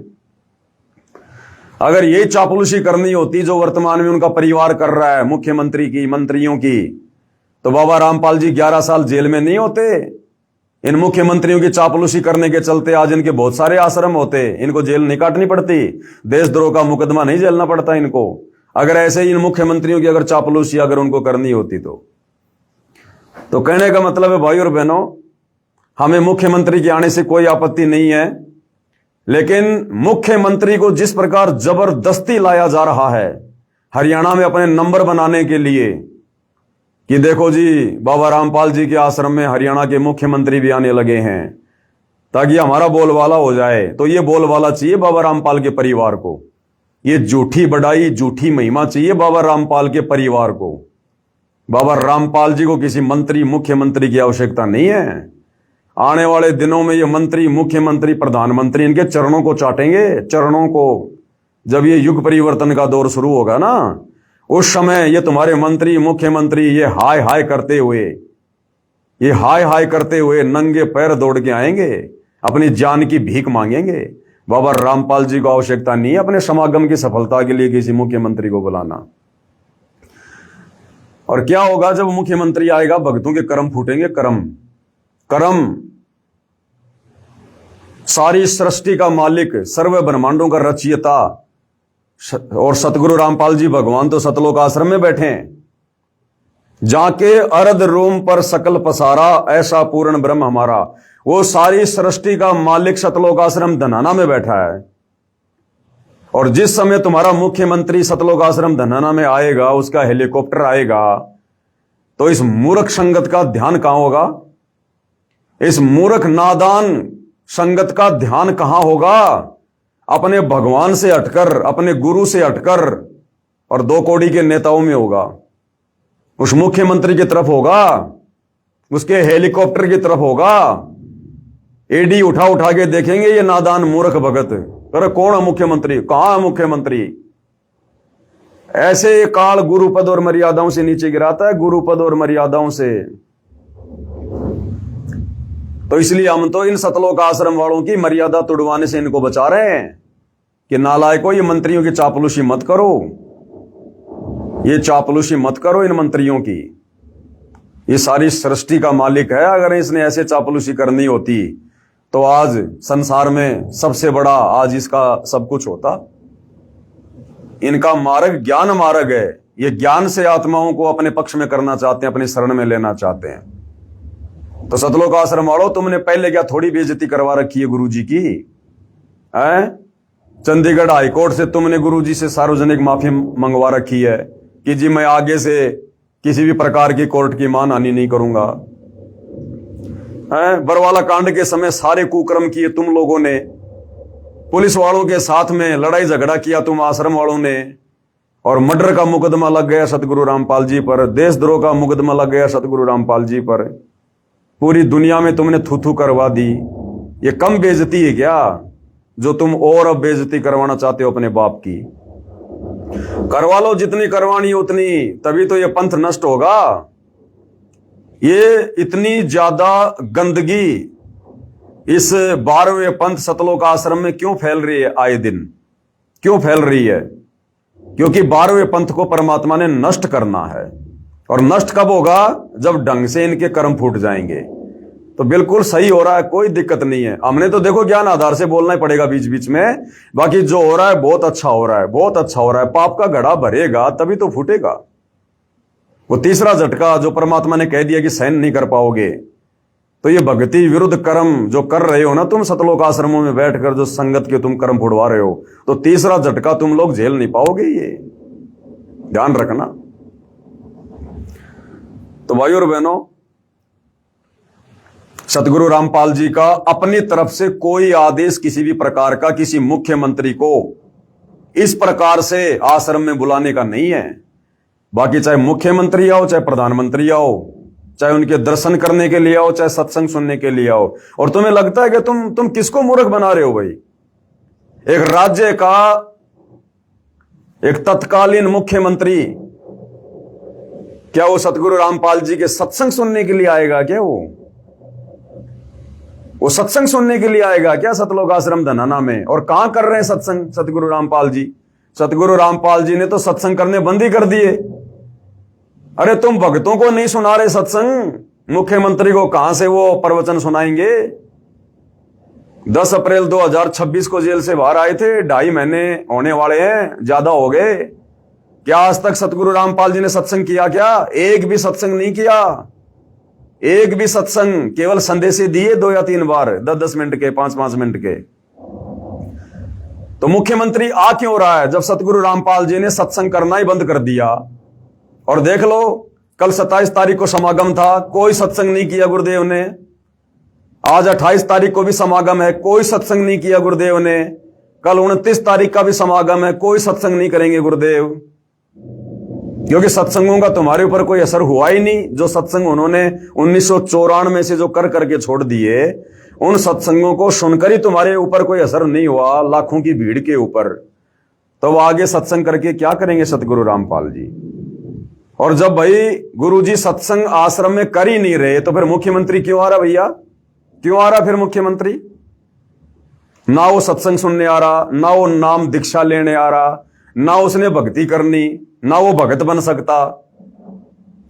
अगर ये चापलूसी करनी होती जो वर्तमान में उनका परिवार कर रहा है, मुख्यमंत्री की, मंत्रियों की, तो बाबा रामपाल जी 11 साल जेल में नहीं होते। इन मुख्यमंत्रियों की चापलूसी करने के चलते आज इनके बहुत सारे आश्रम होते, इनको जेल नहीं काटनी पड़ती, देशद्रोह का मुकदमा नहीं झेलना पड़ता इनको। अगर ऐसे इन मुख्यमंत्रियों की अगर चापलूसी अगर उनको करनी होती तो कहने का मतलब है भाई और बहनों, हमें मुख्यमंत्री के आने से कोई आपत्ति नहीं है, लेकिन मुख्यमंत्री को जिस प्रकार जबरदस्ती लाया जा रहा है हरियाणा में अपने नंबर बनाने के लिए कि देखो जी बाबा रामपाल जी के आश्रम में हरियाणा के मुख्यमंत्री भी आने लगे हैं ताकि हमारा बोलबाला हो जाए, तो ये बोलबाला चाहिए बाबा रामपाल के परिवार को। ये झूठी बड़ाई, झूठी महिमा चाहिए बाबा रामपाल के परिवार को। बाबा रामपाल जी को किसी मंत्री, मुख्यमंत्री की आवश्यकता नहीं है। आने वाले दिनों में ये मंत्री, मुख्यमंत्री, प्रधानमंत्री इनके चरणों को चाटेंगे, चरणों को। जब ये युग परिवर्तन का दौर शुरू होगा ना, उस समय ये तुम्हारे मंत्री, मुख्यमंत्री ये हाय हाय करते हुए नंगे पैर दौड़ के आएंगे, अपनी जान की भीख मांगेंगे। बाबा रामपाल जी को आवश्यकता नहीं है अपने समागम की सफलता के लिए किसी मुख्यमंत्री को बुलाना। और क्या होगा जब मुख्यमंत्री आएगा? भक्तों के कर्म फूटेंगे, कर्म। सारी सृष्टि का मालिक, सर्व ब्रह्मांडों का रचयिता और सतगुरु रामपाल जी भगवान तो सतलोक आश्रम में बैठे हैं। जाके अर्ध रोम पर सकल पसारा, ऐसा पूर्ण ब्रह्म हमारा। वो सारी सृष्टि का मालिक सतलोक आश्रम धनाना में बैठा है। और जिस समय तुम्हारा मुख्यमंत्री सतलोक आश्रम धनाना में आएगा, उसका हेलीकॉप्टर आएगा, तो इस मूर्ख संगत का ध्यान कहां होगा? इस मूर्ख नादान संगत का ध्यान कहां होगा? अपने भगवान से हटकर, अपने गुरु से हटकर और 2 कौड़ी के नेताओं में होगा। उस मुख्यमंत्री की तरफ होगा, उसके हेलीकॉप्टर की तरफ होगा। एडी उठा के देखेंगे ये नादान मूर्ख भगत, अरे कौन है मुख्यमंत्री, कहां है मुख्यमंत्री? ऐसे काल गुरु पद और मर्यादाओं से नीचे गिराता है, गुरु पद और मर्यादाओं से। तो इसलिए हम तो इन सतलोक आश्रम वालों की मर्यादा तुड़वाने से इनको बचा रहे हैं कि नालायकों, ये मंत्रियों की चापलूसी मत करो, ये चापलूसी मत करो इन मंत्रियों की। ये सारी सृष्टि का मालिक है। अगर इसने ऐसे चापलूसी करनी होती तो आज संसार में सबसे बड़ा आज इसका सब कुछ होता। इनका मार्ग ज्ञान मार्ग है। ये ज्ञान से आत्माओं को अपने पक्ष में करना चाहते हैं, अपनी शरण में लेना चाहते हैं। तो सतलोक आश्रम वालों, तुमने पहले क्या थोड़ी बेइज्जती करवा रखी है गुरु जी की? चंडीगढ़ हाईकोर्ट से तुमने गुरु जी से सार्वजनिक माफी मंगवा रखी है कि जी मैं आगे से किसी भी प्रकार की कोर्ट की मानहानि नहीं करूंगा। बरवाला कांड के समय सारे कुकर्म किए तुम लोगों ने, पुलिस वालों के साथ में लड़ाई झगड़ा किया तुम आश्रम वालों ने, और मर्डर का मुकदमा लग गया सतगुरु रामपाल जी पर, देशद्रोह का मुकदमा लग गया सतगुरु रामपाल जी पर। पूरी दुनिया में तुमने थू करवा दी। ये कम बेइज्जती है क्या जो तुम और अब बेइज्जती करवाना चाहते हो अपने बाप की? करवा लो जितनी करवानी उतनी, तभी तो ये पंथ नष्ट होगा। ये इतनी ज्यादा गंदगी इस 12वें पंथ सतलोक आश्रम में क्यों फैल रही है? आए दिन क्यों फैल रही है? क्योंकि 12वें पंथ को परमात्मा ने नष्ट करना है। और नष्ट कब होगा? जब ढंग से इनके कर्म फूट जाएंगे। तो बिल्कुल सही हो रहा है, कोई दिक्कत नहीं है। हमने तो देखो ज्ञान आधार से बोलना ही पड़ेगा बीच बीच में। बाकी जो हो रहा है बहुत अच्छा हो रहा है, बहुत अच्छा हो रहा है। पाप का घड़ा भरेगा तभी तो फूटेगा। वो तीसरा झटका जो परमात्मा ने कह दिया कि सहन नहीं कर पाओगे, तो ये भक्ति विरुद्ध कर्म जो कर रहे हो ना तुम सतलोक आश्रमों में बैठकर, जो संगत के तुम कर्म फुड़वा रहे हो, तो तीसरा झटका तुम लोग झेल नहीं पाओगे। ये ध्यान रखना। तो भाइयों और बहनों, सतगुरु रामपाल जी का अपनी तरफ से कोई आदेश किसी भी प्रकार का किसी मुख्यमंत्री को इस प्रकार से आश्रम में बुलाने का नहीं है। बाकी चाहे मुख्यमंत्री आओ, चाहे प्रधानमंत्री आओ, चाहे उनके दर्शन करने के लिए आओ, चाहे सत्संग सुनने के लिए आओ। और तुम्हें लगता है कि तुम किसको मूर्ख बना रहे हो भाई? एक राज्य का एक तत्कालीन मुख्यमंत्री क्या वो सतगुरु रामपाल जी के सत्संग सुनने के लिए आएगा क्या? वो सत्संग सुनने के लिए आएगा क्या सतलोक आश्रम धनाना में? और कहां कर रहे हैं सत्संग सतगुरु रामपाल जी? सतगुरु रामपाल जी ने तो सत्संग करने बंद ही कर दिए। अरे तुम भक्तों को नहीं सुना रहे सत्संग, मुख्यमंत्री को कहां से वो प्रवचन सुनाएंगे? 10 अप्रैल 2026 को जेल से बाहर आए थे, 2.5 महीने होने वाले हैं, ज्यादा हो गए। क्या आज तक सतगुरु रामपाल जी ने सत्संग किया क्या? एक भी सत्संग नहीं किया, एक भी सत्संग। केवल संदेशे दिए 2 या 3 बार, 10-10 मिनट के, 5-5 मिनट के। तो मुख्यमंत्री आ क्यों रहा है जब सतगुरु रामपाल जी ने सत्संग करना ही बंद कर दिया? और देख लो, कल 27 तारीख को समागम था, कोई सत्संग नहीं किया गुरुदेव ने। आज 28 तारीख को भी समागम है, कोई सत्संग नहीं किया गुरुदेव ने। कल 29 तारीख का भी समागम है, कोई सत्संग नहीं करेंगे गुरुदेव, क्योंकि सत्संगों का तुम्हारे ऊपर कोई असर हुआ ही नहीं। जो सत्संग उन्होंने 1994 से जो कर करके छोड़ दिए, उन सत्संगों को सुनकर ही तुम्हारे ऊपर कोई असर नहीं हुआ, लाखों की भीड़ के ऊपर। तो आगे सत्संग करके क्या करेंगे सतगुरु रामपाल जी? और जब भाई गुरुजी सत्संग आश्रम में कर ही नहीं रहे, तो फिर मुख्यमंत्री क्यों आ रहा भैया? क्यों आ रहा फिर मुख्यमंत्री? ना वो सत्संग सुनने आ रहा, ना वो नाम दीक्षा लेने आ रहा, ना उसने भक्ति करनी, ना वो भगत बन सकता।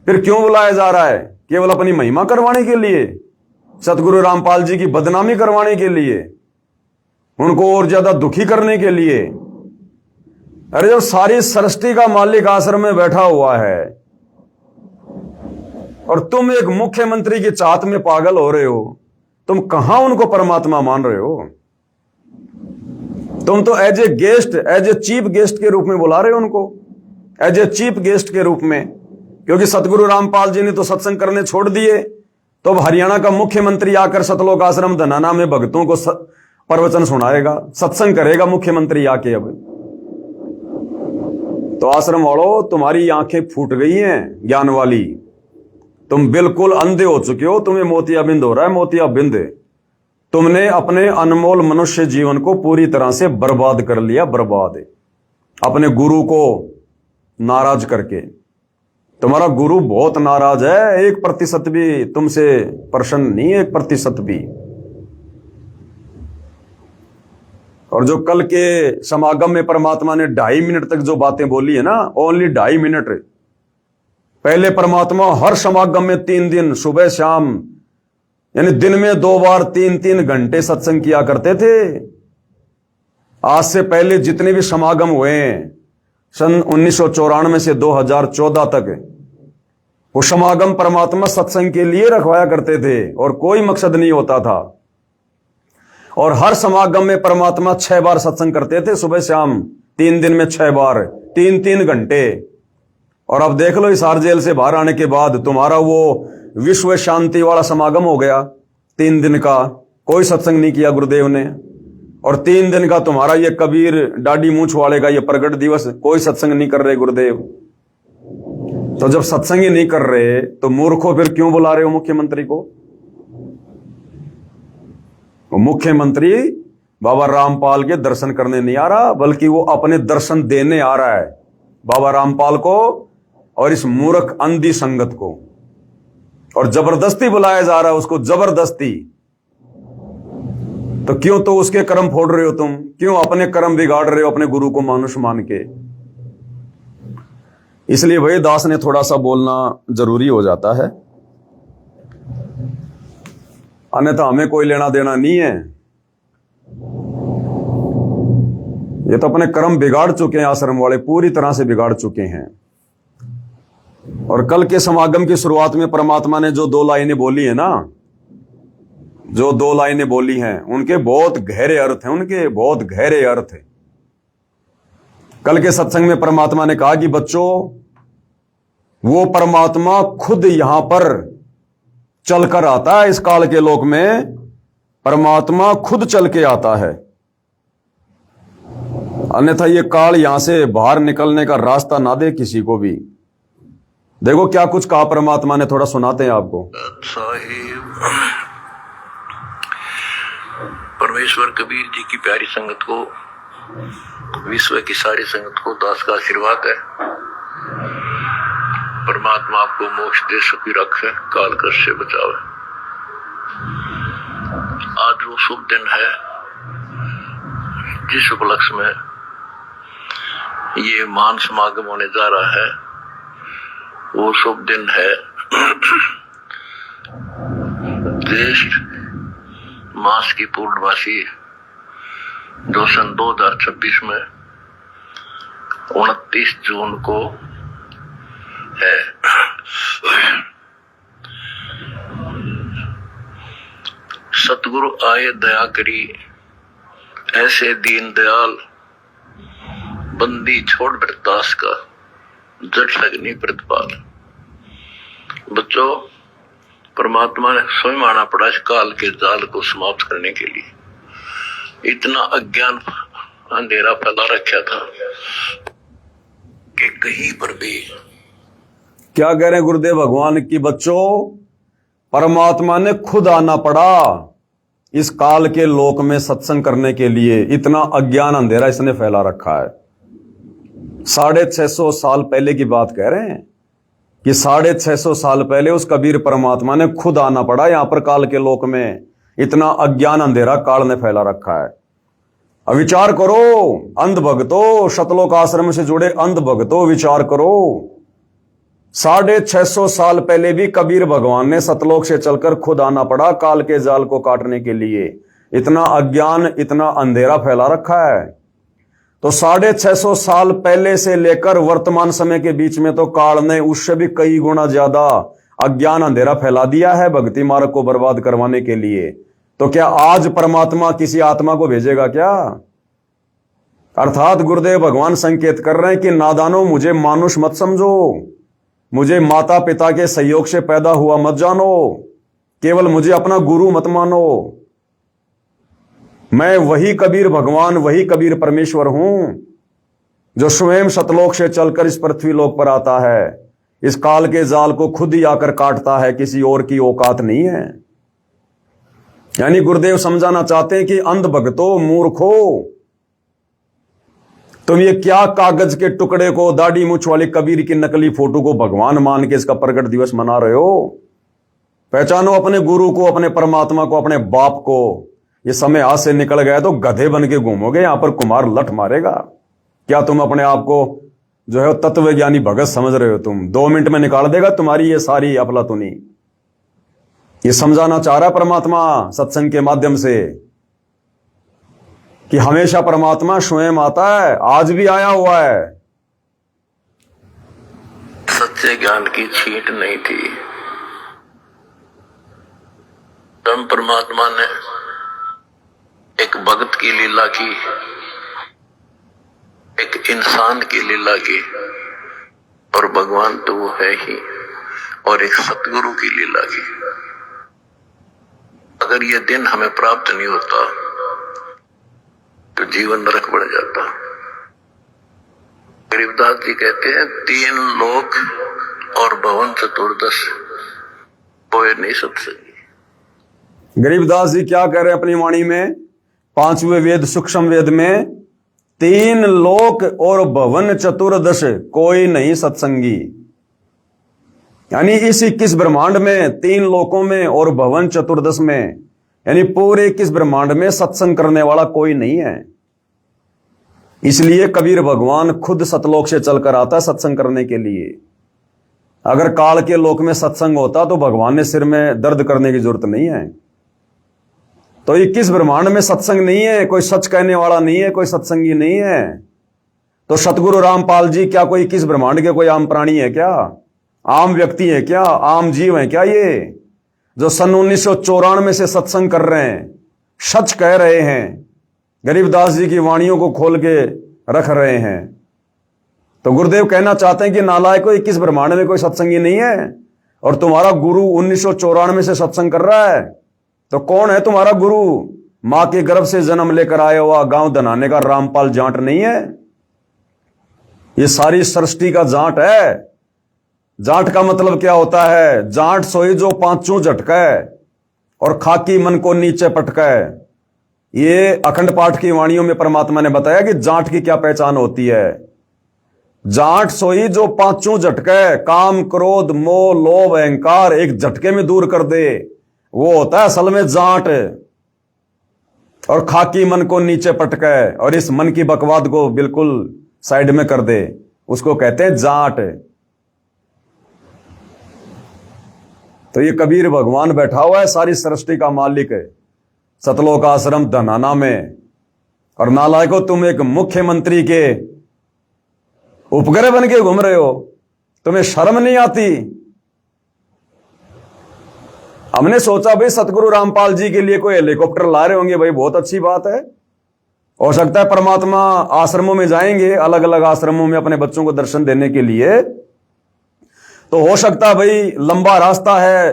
फिर क्यों बुलाया जा रहा है? केवल अपनी महिमा करवाने के लिए, सतगुरु रामपाल जी की बदनामी करवाने के लिए, उनको और ज्यादा दुखी करने के लिए। अरे जब सारी सृष्टि का मालिक आश्रम में बैठा हुआ है और तुम एक मुख्यमंत्री की चाहत में पागल हो रहे हो, तुम कहां उनको परमात्मा मान रहे हो? तुम तो as a guest, as a chief guest के रूप में बुला रहे हो उनको, एज ए चीफ गेस्ट के रूप में। क्योंकि सतगुरु रामपाल जी ने तो सत्संग करने छोड़ दिए, तो अब हरियाणा का मुख्यमंत्री आकर सतलोक आश्रम धनाना में भक्तों को प्रवचन सुनाएगा, सत्संग करेगा मुख्यमंत्री आके। अब तो आश्रम वालों, तुम्हारी आंखें फूट गई हैं ज्ञान वाली, तुम बिल्कुल अंधे हो चुके हो। तुम्हें मोतियाबिंद हो रहा है, मोतियाबिंद। तुमने अपने अनमोल मनुष्य जीवन को पूरी तरह से बर्बाद कर लिया, बर्बाद। अपने गुरु को नाराज करके। तुम्हारा गुरु बहुत नाराज है, 1% भी तुमसे प्रसन्न नहीं है, 1% भी। और जो कल के समागम में परमात्मा ने 2.5 मिनट तक जो बातें बोली है ना, ओनली 2.5 मिनट। पहले परमात्मा हर समागम में 3 दिन सुबह शाम, यानी दिन में 2 बार 3-3 घंटे सत्संग किया करते थे। आज से पहले जितने भी समागम हुए हैं सन 1994 से 2014 तक, वो समागम परमात्मा सत्संग के लिए रखवाया करते थे और कोई मकसद नहीं होता था। और हर समागम में परमात्मा 6 बार सत्संग करते थे, सुबह शाम, 3 दिन में 6 बार, 3-3 घंटे। और अब देख लो, इस हार जेल से बाहर आने के बाद तुम्हारा वो विश्व शांति वाला समागम हो गया 3 दिन का, कोई सत्संग नहीं किया गुरुदेव ने। और 3 दिन का तुम्हारा ये कबीर डाडी मूछ वाले का ये प्रगट दिवस, कोई सत्संग नहीं कर रहे गुरुदेव। तो जब सत्संग ही नहीं कर रहे, तो मूर्खों फिर क्यों बुला रहे हो मुख्यमंत्री को? मुख्यमंत्री बाबा रामपाल के दर्शन करने नहीं आ रहा, बल्कि वो अपने दर्शन देने आ रहा है बाबा रामपाल को और इस मूर्ख अंधी संगत को। और जबरदस्ती बुलाया जा रहा है उसको, जबरदस्ती। तो क्यों तो उसके कर्म फोड़ रहे हो तुम? क्यों अपने कर्म बिगाड़ रहे हो अपने गुरु को मानुष मान के? इसलिए भाई दास ने थोड़ा सा बोलना जरूरी हो जाता है, अन्यथा हमें कोई लेना देना नहीं है। ये तो अपने कर्म बिगाड़ चुके हैं, आश्रम वाले पूरी तरह से बिगाड़ चुके हैं। और कल के समागम की शुरुआत में परमात्मा ने जो 2 लाइनें बोली है ना, जो 2 लाइनें बोली हैं, उनके बहुत गहरे अर्थ हैं, उनके बहुत गहरे अर्थ हैं। कल के सत्संग में परमात्मा ने कहा कि बच्चों, वो परमात्मा खुद यहां पर चलकर आता है। इस काल के लोक में परमात्मा खुद चल के आता है, अन्यथा ये काल यहां से बाहर निकलने का रास्ता ना दे किसी को भी। देखो क्या कुछ कहा परमात्मा ने, थोड़ा सुनाते हैं आपको। साहिब परमेश्वर कबीर जी की प्यारी संगत को, विश्व की सारी संगत को दास का आशीर्वाद है। परमात्मा आपको मोक्ष दे, सुखी रखे, काल कष्ट से बचावे। आज वो शुभ दिन है जिस उपलक्ष्य में ये मान समागम होने जा रहा है। वो शुभ दिन है ज्येष्ठ मास की पूर्णमासी, जो सन 2026 में 29 जून को है। सतगुरु आए दया करी, ऐसे दीन दयाल, बंदी छोड़ बरदास का, जट लगनी प्रतिपाल। बच्चों, परमात्मा ने स्वयं आना पड़ा इस काल के जाल को समाप्त करने के लिए। इतना अज्ञान अंधेरा फैला रखा था कि कहीं पर भी। क्या कह रहे हैं गुरुदेव भगवान की बच्चों, परमात्मा ने खुद आना पड़ा इस काल के लोक में सत्संग करने के लिए। इतना अज्ञान अंधेरा इसने फैला रखा है। 650 साल पहले की बात कह रहे हैं कि 650 साल पहले उस कबीर परमात्मा ने खुद आना पड़ा यहां पर काल के लोक में। इतना अज्ञान अंधेरा काल ने फैला रखा है। अब विचार करो अंध भक्तों, शतलोक आश्रम से जुड़े अंध भक्तों, विचार करो। 650 साल पहले भी कबीर भगवान ने सतलोक से चलकर खुद आना पड़ा काल के जाल को काटने के लिए। इतना अज्ञान, इतना अंधेरा फैला रखा है। तो 650 साल पहले से लेकर वर्तमान समय के बीच में तो काल ने उससे भी कई गुना ज्यादा अज्ञान अंधेरा फैला दिया है भक्ति मार्ग को बर्बाद करवाने के लिए। तो क्या आज परमात्मा किसी आत्मा को भेजेगा क्या? अर्थात गुरुदेव भगवान संकेत कर रहे हैं कि नादानो, मुझे मानुष मत समझो, मुझे माता पिता के सहयोग से पैदा हुआ मत जानो, केवल मुझे अपना गुरु मत मानो। मैं वही कबीर भगवान, वही कबीर परमेश्वर हूं जो स्वयं सतलोक से चलकर इस पृथ्वी लोक पर आता है। इस काल के जाल को खुद ही आकर काटता है, किसी और की औकात नहीं है। यानी गुरुदेव समझाना चाहते हैं कि अंध भक्तों, मूर्खो, तुम ये क्या कागज के टुकड़े को, दाढ़ी मूछ वाले कबीर की नकली फोटो को भगवान मान के इसका प्रकट दिवस मना रहे हो? पहचानो अपने गुरु को, अपने परमात्मा को, अपने बाप को। ये समय हाथ से निकल गया तो गधे बन के घूमोगे, यहां पर कुमार लठ मारेगा। क्या तुम अपने आप को जो है तत्वज्ञानी भगत समझ रहे हो? तुम 2 मिनट में निकाल देगा तुम्हारी ये सारी अफलातुनी। ये समझाना चाह रहा है परमात्मा सत्संग के माध्यम से कि हमेशा परमात्मा स्वयं आता है, आज भी आया हुआ है। सच्चे ज्ञान की छींट नहीं थी। तब परमात्मा ने एक भगत की लीला की, एक इंसान की लीला की, और भगवान तो वो है ही, और एक सतगुरु की लीला की। अगर ये दिन हमें प्राप्त नहीं होता तो जीवन नरक बढ़ जाता। गरीबदास जी कहते हैं 3 लोक और भवन चतुर्दश कोई नहीं सत्संगी। गरीबदास जी क्या कह रहे हैं अपनी वाणी में? 5वें वेद सूक्ष्म वेद में 3 लोक और भवन चतुर्दश कोई नहीं सत्संगी। यानी इस 21 ब्रह्मांड में 3 लोकों में और भवन चतुर्दश में, यानी पूरे 21 ब्रह्मांड में सत्संग करने वाला कोई नहीं है। इसलिए कबीर भगवान खुद सतलोक से चलकर आता है सत्संग करने के लिए। अगर काल के लोक में सत्संग होता तो भगवान ने सिर में दर्द करने की जरूरत नहीं है। तो 21 ब्रह्मांड में सत्संग नहीं है, कोई सच कहने वाला नहीं है, कोई सत्संगी नहीं है। तो सतगुरु रामपाल जी क्या कोई 21 ब्रह्मांड के कोई आम प्राणी है क्या? आम व्यक्ति है क्या? आम जीव है क्या? ये जो सन 1994 से सत्संग कर रहे हैं, सच कह रहे हैं, गरीबदास जी की वाणियों को खोल के रख रहे हैं। तो गुरुदेव कहना चाहते हैं कि नालायकों, 21 ब्रह्मांड में कोई सत्संगी नहीं है और तुम्हारा गुरु 1994 से सत्संग कर रहा है। तो कौन है तुम्हारा गुरु? मां के गर्भ से जन्म लेकर आया हुआ गांव धनाने का रामपाल जाट नहीं है। ये सारी सृष्टि का जाट है जाट का मतलब क्या होता है? जाट सोई जो पांचों झटकै और खाकी मन को नीचे पटकै। ये अखंड पाठ की वाणियों में परमात्मा ने बताया कि जाट की क्या पहचान होती है। जाट सोई जो पांचों झटकै, काम क्रोध मोह लोभ अहंकार एक झटके में दूर कर दे, वो होता है असल में जाट। और खाकी मन को नीचे पटकै और इस मन की बकवाद को बिल्कुल साइड में कर दे, उसको कहते हैं जाट। तो ये कबीर भगवान बैठा हुआ है, सारी सृष्टि का मालिक है, सतलोक आश्रम धनाना में। और नालायको, तुम एक मुख्यमंत्री के उपग्रह बन के घूम रहे हो, तुम्हें शर्म नहीं आती? हमने सोचा भाई सतगुरु रामपाल जी के लिए कोई हेलीकॉप्टर ला रहे होंगे, भाई बहुत अच्छी बात है। हो सकता है परमात्मा आश्रमों में जाएंगे, अलग अलग आश्रमों में अपने बच्चों को दर्शन देने के लिए, तो हो सकता है भाई लंबा रास्ता है,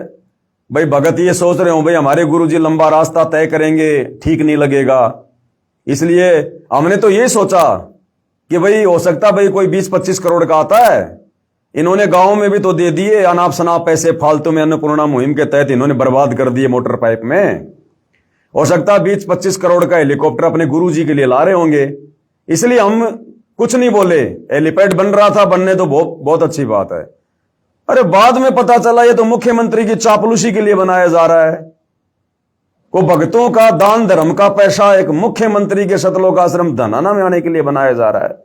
भाई भगत ये सोच रहे हो भाई हमारे गुरुजी लंबा रास्ता तय करेंगे, ठीक नहीं लगेगा। इसलिए हमने तो ये सोचा कि भाई हो सकता भाई कोई 20-25 करोड़ का आता है, इन्होंने गांव में भी तो दे दिए अनाप शनाप पैसे, फालतू में अन्नपूर्णा मुहिम के तहत इन्होंने बर्बाद कर दिए मोटर पाइप में। हो सकता है 20-25 करोड़ का हेलीकॉप्टर अपने गुरुजी के लिए ला रहे होंगे, इसलिए हम कुछ नहीं बोले। हेलीपैड बन रहा था, बनने तो बहुत अच्छी बात है। अरे बाद में पता चला ये तो मुख्यमंत्री की चापलूसी के लिए बनाया जा रहा है। को भक्तों का दान धर्म का पैसा एक मुख्यमंत्री के सतलोक आश्रम धनाना में आने के लिए बनाया जा रहा है।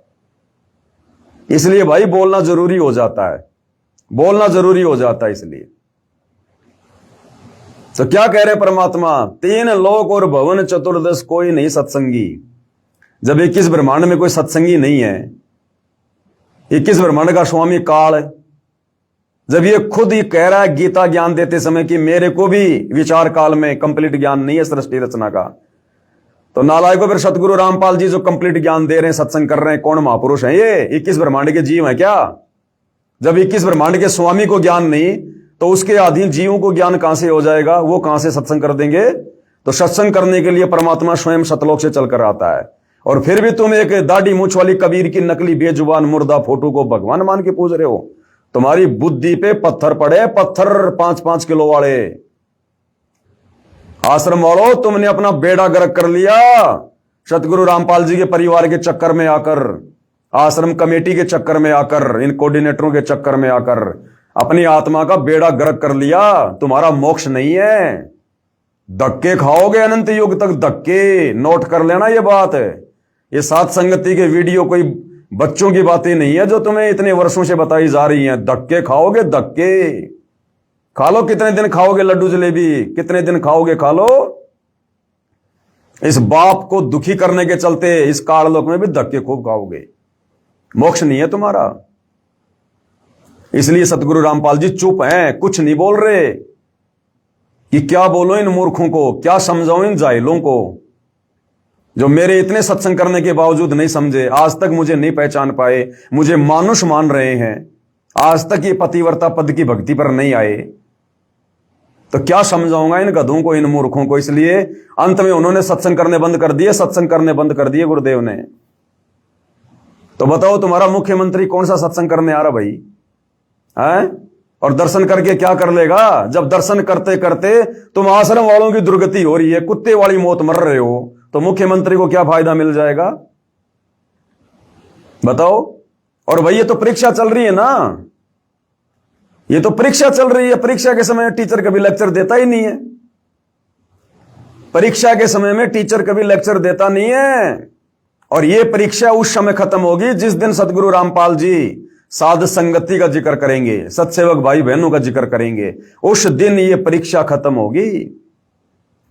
इसलिए भाई बोलना जरूरी हो जाता है, बोलना जरूरी हो जाता है। इसलिए तो क्या कह रहे परमात्मा? 3 लोक और भवन चतुर्दश कोई नहीं सत्संगी। जब 21 ब्रह्मांड में कोई सत्संगी नहीं है, 21 ब्रह्मांड का स्वामी काल है, जब ये खुद ही कह रहा है गीता ज्ञान देते समय कि मेरे को भी विचार काल में कंप्लीट ज्ञान नहीं है सृष्टि रचना का, तो नालायकों फिर सतगुरु रामपाल जी जो कंप्लीट ज्ञान दे रहे हैं, सत्संग कर रहे हैं, कौन महापुरुष हैं ये? 21 ब्रह्मांड के जीव हैं क्या? जब 21 ब्रह्मांड के स्वामी को ज्ञान नहीं, तो उसके अधीन जीवों को ज्ञान कहां से हो जाएगा? वो कहां से सत्संग कर देंगे? तो सत्संग करने के लिए परमात्मा स्वयं सतलोक से चलकर आता है। और फिर भी तुम एक दाढ़ी मूछ वाली कबीर की नकली बेजुबान मुर्दा फोटो को भगवान मान के पूज रहे हो। तुम्हारी बुद्धि पे पत्थर पड़े, पत्थर 5-5 किलो वाले। आश्रम वालों, तुमने अपना बेड़ा गर्क कर लिया सतगुरु रामपाल जी के परिवार के चक्कर में आकर, आश्रम कमेटी के चक्कर में आकर, इन कोऑर्डिनेटरों के चक्कर में आकर अपनी आत्मा का बेड़ा गर्क कर लिया। तुम्हारा मोक्ष नहीं है, धक्के खाओगे अनंत युग तक, धक्के। नोट कर लेना ये बात है। ये सात संगति के वीडियो कोई बच्चों की बातें नहीं है जो तुम्हें इतने वर्षों से बताई जा रही हैं। धक्के खाओगे, धक्के खा लो। कितने दिन खाओगे लड्डू जलेबी? कितने दिन खाओगे? खा लो। इस बाप को दुखी करने के चलते इस काललोक में भी धक्के खूब खाओगे। मोक्ष नहीं है तुम्हारा। इसलिए सतगुरु रामपाल जी चुप हैं, कुछ नहीं बोल रहे कि क्या बोलो इन मूर्खों को, क्या समझाऊं इन जाहिलों को जो मेरे इतने सत्संग करने के बावजूद नहीं समझे, आज तक मुझे नहीं पहचान पाए, मुझे मानुष मान रहे हैं, आज तक ये पतिव्रता पद की भक्ति पर नहीं आए। तो क्या समझाऊंगा इन गधों को, इन मूर्खों को। इसलिए अंत में उन्होंने सत्संग करने बंद कर दिए, सत्संग करने बंद कर दिए गुरुदेव ने। तो बताओ तुम्हारा मुख्यमंत्री कौन सा सत्संग करने आ रहा भाई है? और दर्शन करके क्या कर लेगा? जब दर्शन करते करते तुम आश्रम वालों की दुर्गति हो रही है, कुत्ते वाली मौत मर रहे हो, तो मुख्यमंत्री को क्या फायदा मिल जाएगा बताओ? और भाई ये तो परीक्षा चल रही है ना, ये तो परीक्षा चल रही है। परीक्षा के समय टीचर कभी लेक्चर देता ही नहीं है। परीक्षा के समय में टीचर कभी लेक्चर देता नहीं है। और ये परीक्षा उस समय खत्म होगी जिस दिन सतगुरु रामपाल जी साध संगति का जिक्र करेंगे, सत्सेवक भाई बहनों का जिक्र करेंगे, उस दिन ये परीक्षा खत्म होगी।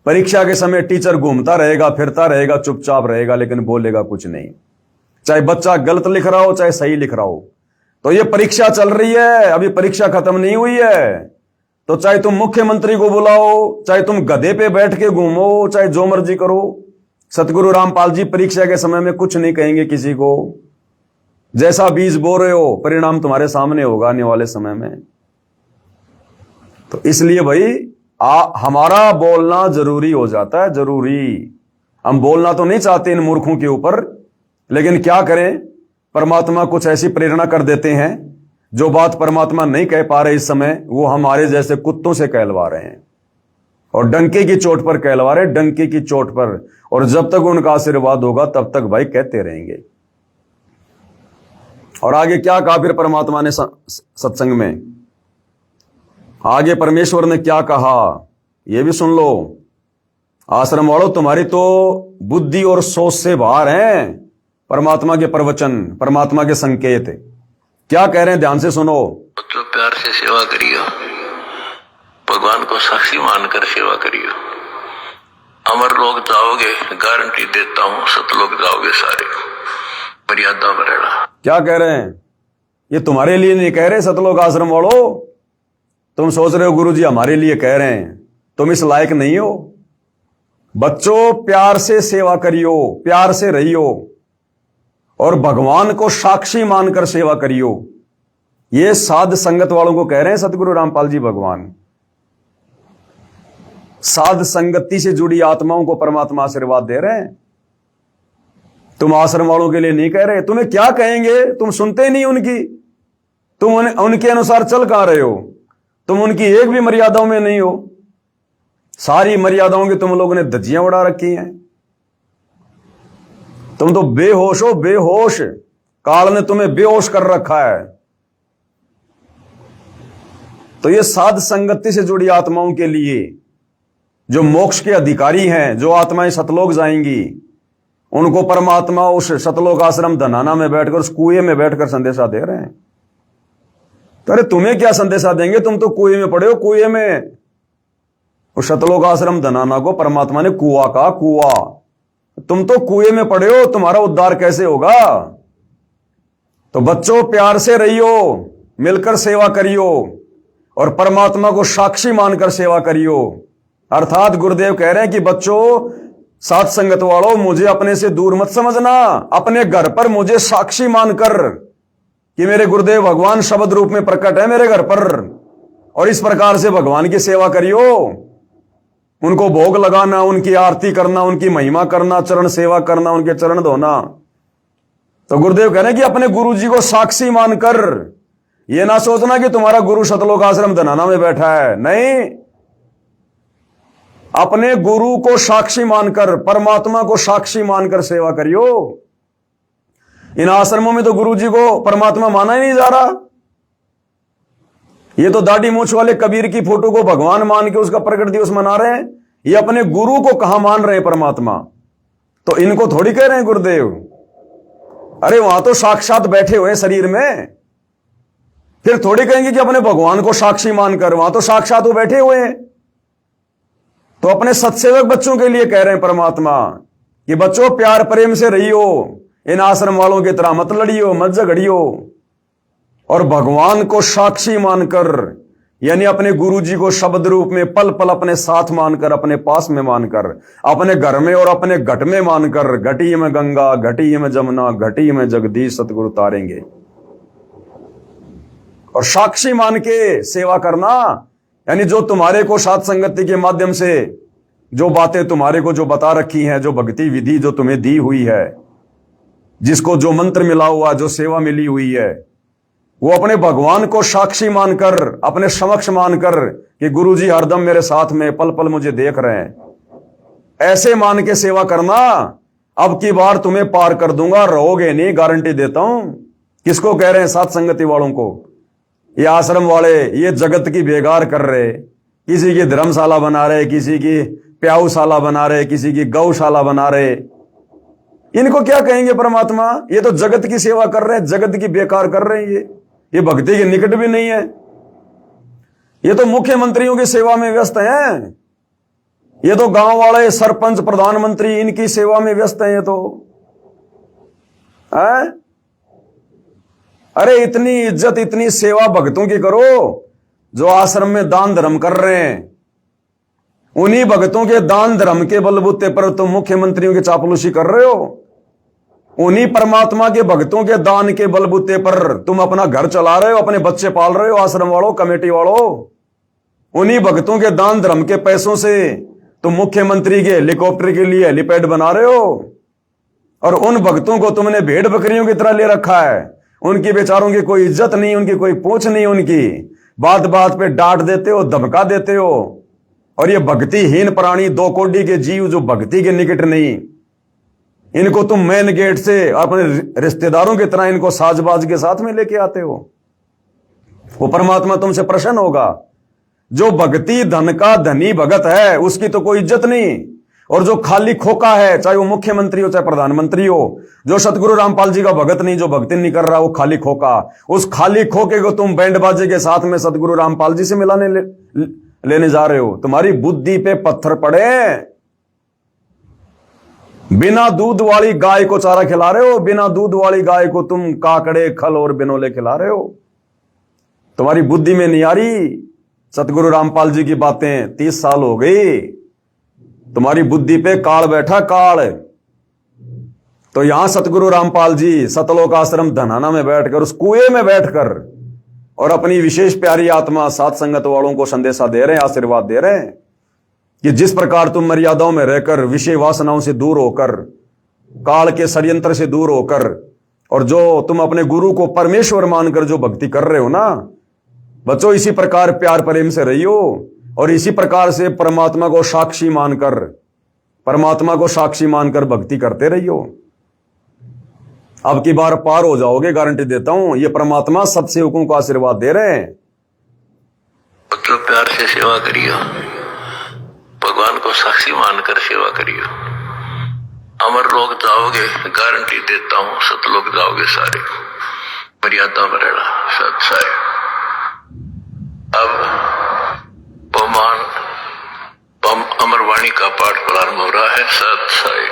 परीक्षा के समय टीचर घूमता रहेगा, फिरता रहेगा, चुपचाप रहेगा, लेकिन बोलेगा कुछ नहीं। चाहे बच्चा गलत लिख रहा हो, चाहे सही लिख रहा हो। तो ये परीक्षा चल रही है, अभी परीक्षा खत्म नहीं हुई है। तो चाहे तुम मुख्यमंत्री को बुलाओ, चाहे तुम गधे पे बैठ के घूमो, चाहे जो मर्जी करो, सतगुरु रामपाल जी परीक्षा के समय में कुछ नहीं कहेंगे किसी को। जैसा बीज बो रहे हो, परिणाम तुम्हारे सामने होगा आने वाले समय में। तो इसलिए भाई हमारा बोलना जरूरी हो जाता है, जरूरी। हम बोलना तो नहीं चाहते इन मूर्खों के ऊपर, लेकिन क्या करें, परमात्मा कुछ ऐसी प्रेरणा कर देते हैं जो बात परमात्मा नहीं कह पा रहे इस समय, वो हमारे जैसे कुत्तों से कहलवा रहे हैं, और डंके की चोट पर कहलवा रहे हैं, डंके की चोट पर। और जब तक उनका आशीर्वाद होगा तब तक भाई कहते रहेंगे। और आगे क्या कहा फिर परमात्मा ने सत्संग में, आगे परमेश्वर ने क्या कहा ये भी सुन लो। आश्रम वालों, तुम्हारी तो बुद्धि और सोच से बाहर हैं परमात्मा के प्रवचन, परमात्मा के संकेत। क्या कह रहे हैं, ध्यान से सुनो। तो प्यार से सेवा करियो, भगवान को साक्षी मानकर सेवा करियो। अमर लोग जाओगे, गारंटी देता हूं, सतलोक जाओगे सारे, मर्यादा में रहना। क्या कह रहे हैं, ये तुम्हारे लिए नहीं कह रहे सतलोक आश्रम वालों। तुम सोच रहे हो गुरु जी हमारे लिए कह रहे हैं, तुम इस लायक नहीं हो। बच्चों, प्यार से सेवा करियो, प्यार से रहियो, और भगवान को साक्षी मानकर सेवा करियो। ये साध संगत वालों को कह रहे हैं सतगुरु रामपाल जी भगवान। साध संगति से जुड़ी आत्माओं को परमात्मा आशीर्वाद दे रहे हैं। तुम आश्रम वालों के लिए नहीं कह रहे। तुम्हें क्या कहेंगे, तुम सुनते नहीं उनकी, तुम उनके अनुसार चल कहां रहे हो, तुम उनकी एक भी मर्यादाओं में नहीं हो। सारी मर्यादाओं की तुम लोगों ने धज्जियां उड़ा रखी हैं। तुम तो बेहोश हो, बेहोश। काल ने तुम्हें बेहोश कर रखा है। तो ये साध संगति से जुड़ी आत्माओं के लिए, जो मोक्ष के अधिकारी हैं, जो आत्माएं सतलोक जाएंगी, उनको परमात्मा उस सतलोक आश्रम धनाना में बैठकर, उस कुएं में बैठकर संदेशा दे रहे हैं। तो अरे तुम्हें क्या संदेशा देंगे, तुम तो कुएं में पड़े हो, कुएं में। उस सतलोक आश्रम धनाना को परमात्मा ने कुआं कहा, कुआं। तुम तो कुएं में पड़े हो, तुम्हारा उद्धार कैसे होगा। तो बच्चों, प्यार से रहियो, मिलकर सेवा करियो, और परमात्मा को साक्षी मानकर सेवा करियो। अर्थात गुरुदेव कह रहे हैं कि बच्चों, साथ संगत वालों, मुझे अपने से दूर मत समझना। अपने घर पर मुझे साक्षी मानकर कि मेरे गुरुदेव भगवान शब्द रूप में प्रकट है मेरे घर पर, और इस प्रकार से भगवान की सेवा करियो। उनको भोग लगाना, उनकी आरती करना, उनकी महिमा करना, चरण सेवा करना, उनके चरण धोना। तो गुरुदेव कह रहे हैं कि अपने गुरु जी को साक्षी मानकर, यह ना सोचना कि तुम्हारा गुरु सतलोक आश्रम धनाना में बैठा है, नहीं। अपने गुरु को साक्षी मानकर, परमात्मा को साक्षी मानकर सेवा करियो। इन आश्रमों में तो गुरु जी को परमात्मा माना ही नहीं जा रहा। ये तो दाढ़ी मूछ वाले कबीर की फोटो को भगवान मान के उसका प्रकट दिवस मना रहे हैं। ये अपने गुरु को कहां मान रहे हैं परमात्मा। तो इनको थोड़ी कह रहे हैं गुरुदेव। अरे वहां तो साक्षात बैठे हुए शरीर में, फिर थोड़ी कहेंगे कि अपने भगवान को साक्षी मानकर। वहां तो साक्षात वो बैठे हुए हैं। तो अपने सत्सेवक बच्चों के लिए कह रहे हैं परमात्मा कि बच्चों, प्यार प्रेम से रहियो, इन आश्रम वालों की तरह मत लड़ियो, मत झगड़ियो, और भगवान को साक्षी मानकर, यानी अपने गुरु जी को शब्द रूप में पल पल अपने साथ मानकर, अपने पास में मानकर, अपने घर में और अपने घट में मानकर, घटी में गंगा, घटी में जमुना, घटी में जगदीश सतगुरु तारेंगे। और साक्षी मान के सेवा करना, यानी जो तुम्हारे को साथ संगति के माध्यम से जो बातें तुम्हारे को जो बता रखी हैं, जो भक्ति विधि जो तुम्हें दी हुई है, जिसको जो मंत्र मिला हुआ, जो सेवा मिली हुई है, वो अपने भगवान को साक्षी मानकर, अपने समक्ष मानकर कि गुरुजी हरदम मेरे साथ में, पल पल मुझे देख रहे हैं, ऐसे मान के सेवा करना। अब की बार तुम्हें पार कर दूंगा, रहोगे नहीं, गारंटी देता हूं। किसको कह रहे हैं? साथ संगति वालों को। ये आश्रम वाले ये जगत की बेगार कर रहे, किसी की धर्मशाला बना रहे, किसी की प्याऊशाला बना रहे, किसी की गौशाला बना रहे। इनको क्या कहेंगे परमात्मा? ये तो जगत की सेवा कर रहे हैं, जगत की बेकार कर रहे हैं। ये भक्ति के निकट भी नहीं है। ये तो मुख्यमंत्रियों की सेवा में व्यस्त हैं। ये तो गांव वाले, सरपंच, प्रधानमंत्री, इनकी सेवा में व्यस्त हैं। ये तो है? अरे इतनी इज्जत, इतनी सेवा भक्तों की करो जो आश्रम में दान धर्म कर रहे हैं। उन्हीं भक्तों के दान धर्म के बलबूते पर तुम मुख्यमंत्रियों की चापलूसी कर रहे हो। उन्हीं परमात्मा के भक्तों के दान के बलबूते पर तुम अपना घर चला रहे हो, अपने बच्चे पाल रहे हो। आश्रम वालों, कमेटी वालों, उन्हीं भक्तों के दान धर्म के पैसों से तुम मुख्यमंत्री के हेलीकॉप्टर के लिए हेलीपैड बना रहे हो। और उन भक्तों को तुमने भेड़ बकरियों की तरह ले रखा है। उनकी बेचारों की कोई इज्जत नहीं, उनकी कोई पूछ नहीं, उनकी बात बात पे डांट देते हो, धमका देते हो। और ये भक्तिहीन प्राणी, दो कोडी के जीव जो भक्ति के निकट नहीं, इनको तुम मेन गेट से अपने रिश्तेदारों की तरह इनको साजबाज के साथ में लेके आते हो। वो परमात्मा तुमसे प्रसन्न होगा। जो भक्ति धन का धनी भगत है उसकी तो कोई इज्जत नहीं, और जो खाली खोका है, चाहे वो मुख्यमंत्री हो चाहे प्रधानमंत्री हो, जो सतगुरु रामपाल जी का भगत नहीं, जो भक्ति नहीं कर रहा, वो खाली खोका, उस खाली खोके को तुम बैंड बाजे के साथ में सतगुरु रामपाल जी से मिलाने लेने जा रहे हो। तुम्हारी बुद्धि पे पत्थर पड़े। बिना दूध वाली गाय को चारा खिला रहे हो, बिना दूध वाली गाय को तुम काकड़े खल और बिनोले खिला रहे हो। तुम्हारी बुद्धि में नहीं आ रही सतगुरु रामपाल जी की बातें। 30 साल हो गई, तुम्हारी बुद्धि पे काल बैठा, काल। तो यहां सतगुरु रामपाल जी सतलोक आश्रम धनाना में बैठकर, उस कुएं में बैठकर, और अपनी विशेष प्यारी आत्मा सात संगत वालों को संदेशा दे रहे हैं, आशीर्वाद दे रहे हैं कि जिस प्रकार तुम मर्यादाओं में रहकर, विषय वासनाओं से दूर होकर, काल के षड्यंत्र से दूर होकर, और जो तुम अपने गुरु को परमेश्वर मानकर जो भक्ति कर रहे हो ना बच्चों, इसी प्रकार प्यार प्रेम से रहियो, और इसी प्रकार से परमात्मा को साक्षी मानकर, परमात्मा को साक्षी मानकर भक्ति करते रहियो। अब की बार पार हो जाओगे, गारंटी देता हूं। ये परमात्मा सब सेवकों को आशीर्वाद दे रहे हैं। बच्चों प्यार से सेवा करियो, भगवान को साक्षी मानकर सेवा करियो। अमर लोग जाओगे, गारंटी देता हूं, सतलोक जाओगे सारे। मर्यादा में रहना सत्साय। अब अमरवाणी का पाठ प्रारंभ हो रहा है। सत्साय।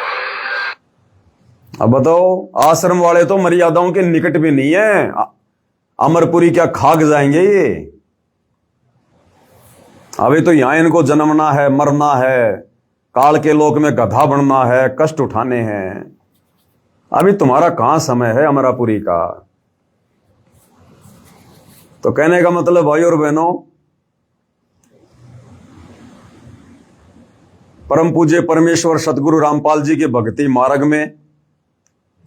अब बताओ, आश्रम वाले तो मर्यादाओं के निकट भी नहीं है। अमरपुरी क्या खाक जाएंगे ये? अभी तो यहां इनको जन्मना है, मरना है, काल के लोक में गधा बनना है, कष्ट उठाने हैं। अभी तुम्हारा कहां समय है अमरापुरी का? तो कहने का मतलब भाई और बहनों, परम पूज्य परमेश्वर सतगुरु रामपाल जी के भक्ति मार्ग में,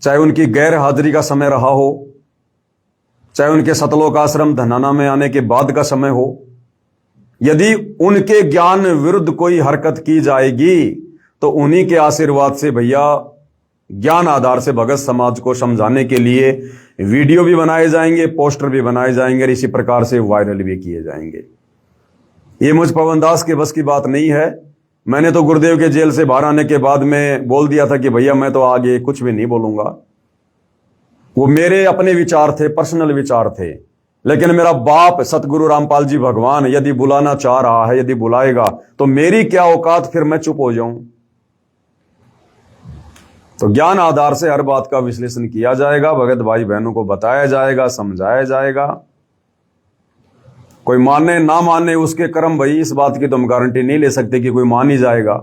चाहे उनकी गैर हाजिरी का समय रहा हो, चाहे उनके सतलोक आश्रम धनाना में आने के बाद का समय हो, यदि उनके ज्ञान विरुद्ध कोई हरकत की जाएगी तो उन्हीं के आशीर्वाद से भैया ज्ञान आधार से भगत समाज को समझाने के लिए वीडियो भी बनाए जाएंगे, पोस्टर भी बनाए जाएंगे, और इसी प्रकार से वायरल भी किए जाएंगे। ये मुझ पवन दास के बस की बात नहीं है। मैंने तो गुरुदेव के जेल से बाहर आने के बाद में बोल दिया था कि भैया मैं तो आगे कुछ भी नहीं बोलूंगा। वो मेरे अपने विचार थे, पर्सनल विचार थे, लेकिन मेरा बाप सतगुरु रामपाल जी भगवान यदि बुलाना चाह रहा है, यदि बुलाएगा, तो मेरी क्या औकात फिर मैं चुप हो जाऊं? तो ज्ञान आधार से हर बात का विश्लेषण किया जाएगा, भगत भाई बहनों को बताया जाएगा, समझाया जाएगा। कोई माने ना माने उसके कर्म, भाई इस बात की तो हम गारंटी नहीं ले सकते कि कोई मान ही जाएगा,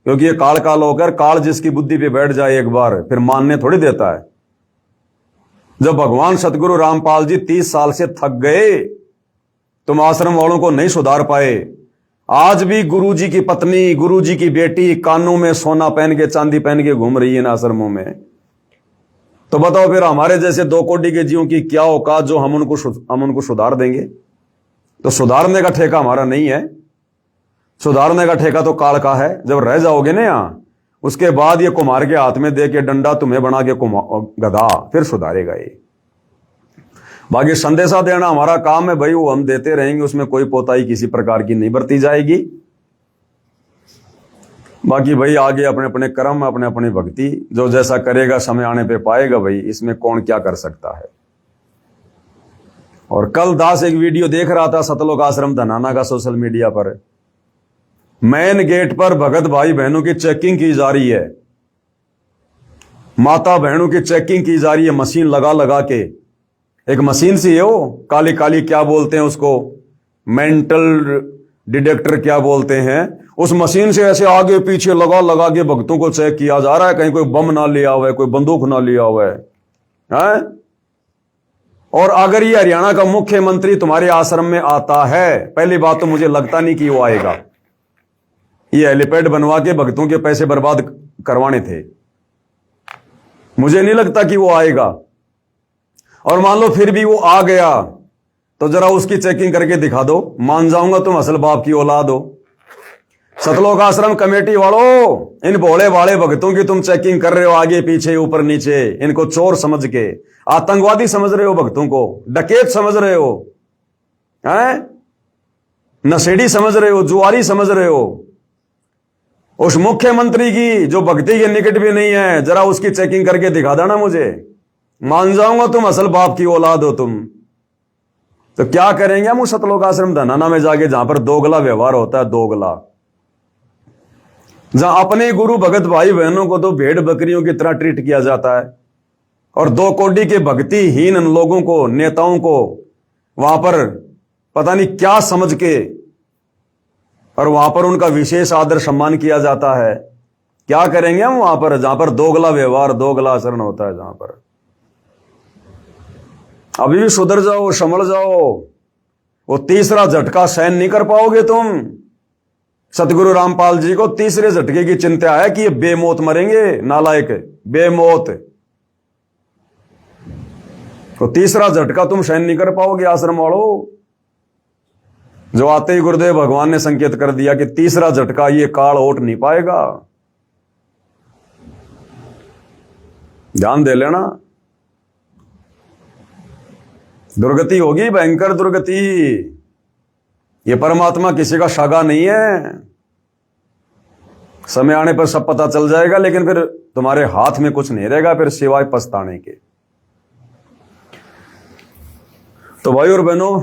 क्योंकि ये काल काल होकर, काल जिसकी बुद्धि पे बैठ जाए एक बार, फिर मानने थोड़ी देता है। जब भगवान सतगुरु रामपाल जी 30 साल से थक गए, तुम आश्रम वालों को नहीं सुधार पाए। आज भी गुरुजी की पत्नी, गुरुजी की बेटी कानों में सोना पहन के, चांदी पहन के घूम रही है इन आश्रमों में। तो बताओ फिर हमारे जैसे 2 कोटि के जीवों की क्या औकात जो हम उनको सुधार देंगे? तो सुधारने का ठेका हमारा नहीं है, सुधारने का ठेका तो काल का है। जब रह जाओगे ना यहां, उसके बाद ये कुम्हार के हाथ में दे के डंडा तुम्हें बना के गधा, फिर सुधारेगा ये। बाकी संदेशा देना हमारा काम है भाई, वो हम देते रहेंगे, उसमें कोई पोताई किसी प्रकार की नहीं बरती जाएगी। बाकी भाई आगे अपने अपने कर्म, अपने अपनी भक्ति, जो जैसा करेगा समय आने पे पाएगा भाई, इसमें कौन क्या कर सकता है। और कल दास एक वीडियो देख रहा था सतलोक आश्रम धनाना का सोशल मीडिया पर। मेन गेट पर भगत भाई बहनों की चेकिंग की जा रही है, माता बहनों की चेकिंग की जा रही है, मशीन लगा लगा के। एक मशीन सी है वो, काली काली क्या बोलते हैं उसको, मेंटल डिटेक्टर क्या बोलते हैं, उस मशीन से ऐसे आगे पीछे लगा लगा के भक्तों को चेक किया जा रहा है, कहीं कोई बम ना लिया हुआ है, कोई बंदूक ना लिया हुआ है। और अगर ये हरियाणा का मुख्यमंत्री तुम्हारे आश्रम में आता है, पहली बात तो मुझे लगता नहीं कि वो आएगा। ये हेलीपैड बनवा के भक्तों के पैसे बर्बाद करवाने थे, मुझे नहीं लगता कि वो आएगा। और मान लो फिर भी वो आ गया तो जरा उसकी चेकिंग करके दिखा दो, मान जाऊंगा तुम असल बाप की औलाद हो। सतलोक आश्रम कमेटी वालों, इन भोले भाले भक्तों की तुम चेकिंग कर रहे हो आगे पीछे ऊपर नीचे, इनको चोर समझ के, आतंकवादी समझ रहे हो, भक्तों को डकैत समझ रहे हो, हैं? नशेड़ी समझ रहे हो, जुआरी समझ रहे हो। उस मुख्यमंत्री की जो भक्ति के निकट भी नहीं है, जरा उसकी चेकिंग करके दिखा देना मुझे, मान जाऊंगा तुम असल बाप की औलाद हो तुम। तो क्या करेंगे हम उस सतलोक आश्रम धनाना में जाके, जहां पर दोगला व्यवहार होता है, दोगला, जहां अपने गुरु भगत भाई बहनों को तो भेड़ बकरियों की तरह ट्रीट किया जाता है, और दो कोडी के भक्तिहीन लोगों को, नेताओं को वहां पर पता नहीं क्या समझ के, और वहां पर उनका विशेष आदर सम्मान किया जाता है। क्या करेंगे हम वहां पर, जहां पर दोगला व्यवहार, दोगला आचरण होता है, जहां पर। अभी भी सुधर जाओ, संभल जाओ, वो तीसरा झटका सहन नहीं कर पाओगे तुम। सतगुरु रामपाल जी को तीसरे झटके की चिंता है कि ये बेमौत मरेंगे, नालायक, बेमौत। तो तीसरा झटका तुम सहन नहीं कर पाओगे आश्रम वालों। जो आते ही गुरुदेव भगवान ने संकेत कर दिया कि तीसरा झटका ये काल ओट नहीं पाएगा। ध्यान दे लेना, दुर्गति होगी, भयंकर दुर्गति। ये परमात्मा किसी का सागा नहीं है, समय आने पर सब पता चल जाएगा, लेकिन फिर तुम्हारे हाथ में कुछ नहीं रहेगा फिर सिवाय पछताने के। तो भाई और बहनों,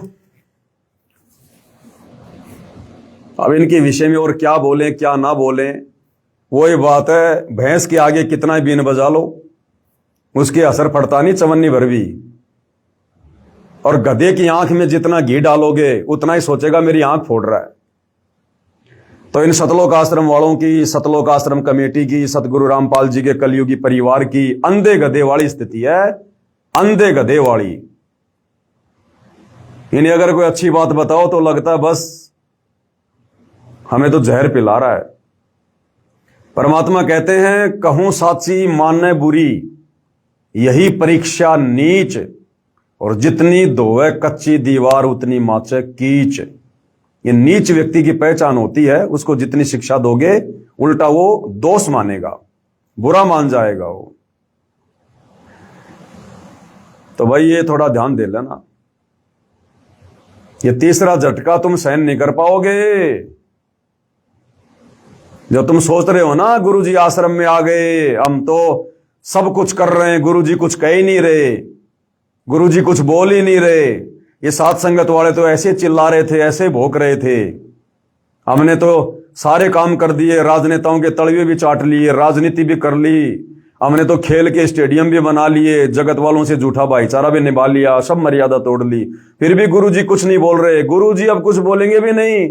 अब इनके विषय में और क्या बोलें क्या ना बोलें, वही बात है, भैंस के आगे कितना ही बीन बजा लो उसके असर पड़ता नहीं चवन्नी भर भी। और गधे की आंख में जितना घी डालोगे उतना ही सोचेगा मेरी आंख फोड़ रहा है। तो इन सतलोक आश्रम वालों की, सतलोक आश्रम कमेटी की, सतगुरु रामपाल जी के कलयुगी परिवार की अंधे गधे वाली स्थिति है, अंधे गधे वाली। इन्हें अगर कोई अच्छी बात बताओ तो लगता है बस हमें तो जहर पिला रहा है। परमात्मा कहते हैं, कहूं साची माने बुरी, यही परीक्षा नीच, और जितनी धोए कच्ची दीवार उतनी माचे कीच। ये नीच व्यक्ति की पहचान होती है, उसको जितनी शिक्षा दोगे उल्टा वो दोष मानेगा, बुरा मान जाएगा वो। तो भाई ये थोड़ा ध्यान दे लेना, ये तीसरा झटका तुम सहन नहीं कर पाओगे। जो तुम सोच रहे हो ना गुरुजी आश्रम में आ गए, हम तो सब कुछ कर रहे हैं, गुरुजी कुछ कह ही नहीं रहे, गुरुजी कुछ बोल ही नहीं रहे, ये साथ संगत वाले तो ऐसे चिल्ला रहे थे, ऐसे भौंक रहे थे, हमने तो सारे काम कर दिए, राजनेताओं के तलवे भी चाट लिए, राजनीति भी कर ली, हमने तो खेल के स्टेडियम भी बना लिए, जगत वालों से झूठा भाईचारा भी निभा लिया, सब मर्यादा तोड़ ली, फिर भी गुरुजी कुछ नहीं बोल रहे। गुरुजी अब कुछ बोलेंगे भी नहीं।